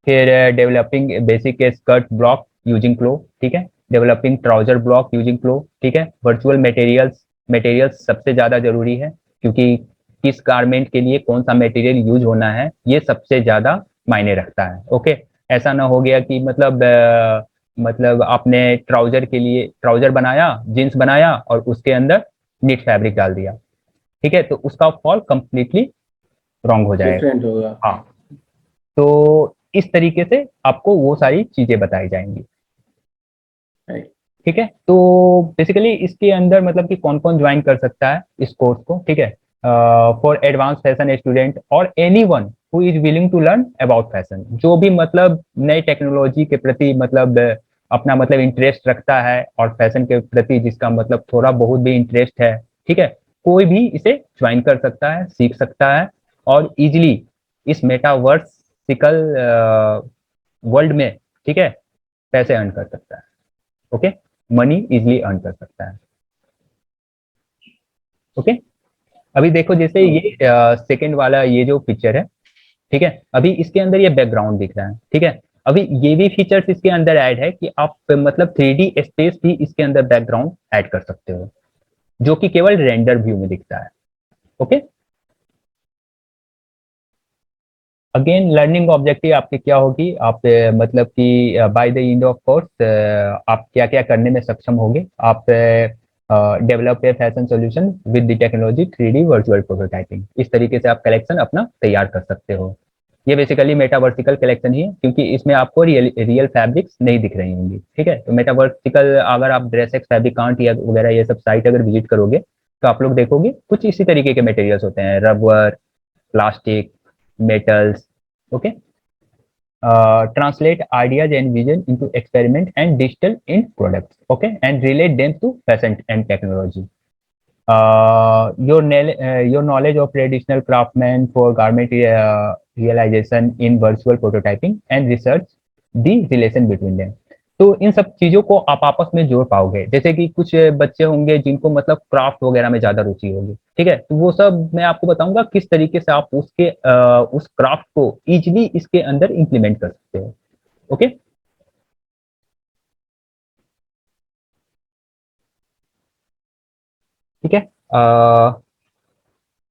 Speaker 1: फिर developing basic skirt block using CLO, ठीक है। Developing trouser block using CLO, ठीक है। वर्चुअल मटेरियल्स, मटेरियल्स सबसे ज्यादा जरूरी है क्योंकि किस गारमेंट के लिए कौन सा मटेरियल यूज होना है ये सबसे ज्यादा मायने रखता है, ओके। ऐसा ना हो गया कि मतलब आपने ट्राउजर के लिए ट्राउजर बनाया, जींस बनाया और उसके अंदर नीट फैब्रिक डाल दिया, ठीक है, तो उसका फॉल कंप्लीटली रॉन्ग हो जाएगा।
Speaker 2: डिफरेंट होगा।
Speaker 1: हाँ, तो इस तरीके से आपको वो सारी चीजें बताई जाएंगी, ठीक है। तो बेसिकली इसके अंदर मतलब कि कौन कौन ज्वाइन कर सकता है इस कोर्स को, ठीक है। फॉर एडवांस फैशन स्टूडेंट और anyone who is willing to learn about fashion, जो भी मतलब नई टेक्नोलॉजी के प्रति मतलब अपना मतलब इंटरेस्ट रखता है और फैशन के प्रति जिसका मतलब थोड़ा बहुत भी इंटरेस्ट है, ठीक है, कोई भी इसे ज्वाइन कर सकता है, सीख सकता है और इजिली इस मेटावर्सिकल वर्ल्ड में, ठीक है, पैसे अर्न कर सकता है, ओके, मनी इजिली अर्न कर सकता है, ओके। अभी देखो जैसे ये सेकंड वाला ये जो पिक्चर है, ठीक है, अभी इसके अंदर ये बैकग्राउंड दिख रहा है, ठीक है। अभी ये भी फीचर्स इसके अंदर ऐड है कि आप मतलब 3D स्पेस भी इसके अंदर बैकग्राउंड ऐड कर सकते हो जो कि केवल रेंडर व्यू में दिखता है, ओके। अगेन लर्निंग ऑब्जेक्टिव आपकी क्या होगी, आप मतलब कि by the end of course आप क्या क्या करने में सक्षम होंगे। आप develop a fashion solution with the technology 3D virtual prototyping, इस तरीके से आप कलेक्शन अपना तैयार कर सकते हो। ये बेसिकली मेटावर्सिकल कलेक्शन ही है क्योंकि इसमें आपको रियल फैब्रिक्स नहीं दिख रही होंगी, ठीक है। तो मेटावर्सिकल अगर आप ड्रेसेक्स फैब्रिकांट या वगैरह ये सब साइट अगर विजिट करोगे तो आप लोग देखोगे कुछ इसी तरीके के मटेरियल्स होते हैं, rubber, plastic, metals, okay. Translate ideas and vision into experiment and digital in products, okay, and relate them to fashion and technology. Your knowledge of traditional craftsmen for garment realization in virtual prototyping and research the relation between them. तो इन सब चीजों को आप आपस में जोड़ पाओगे, जैसे कि कुछ बच्चे होंगे जिनको मतलब क्राफ्ट वगैरह में ज्यादा रुचि होगी, ठीक है, तो वो सब मैं आपको बताऊंगा किस तरीके से आप उस क्राफ्ट को इजिली इसके अंदर इंप्लीमेंट कर सकते हो, ओके। ठीक है।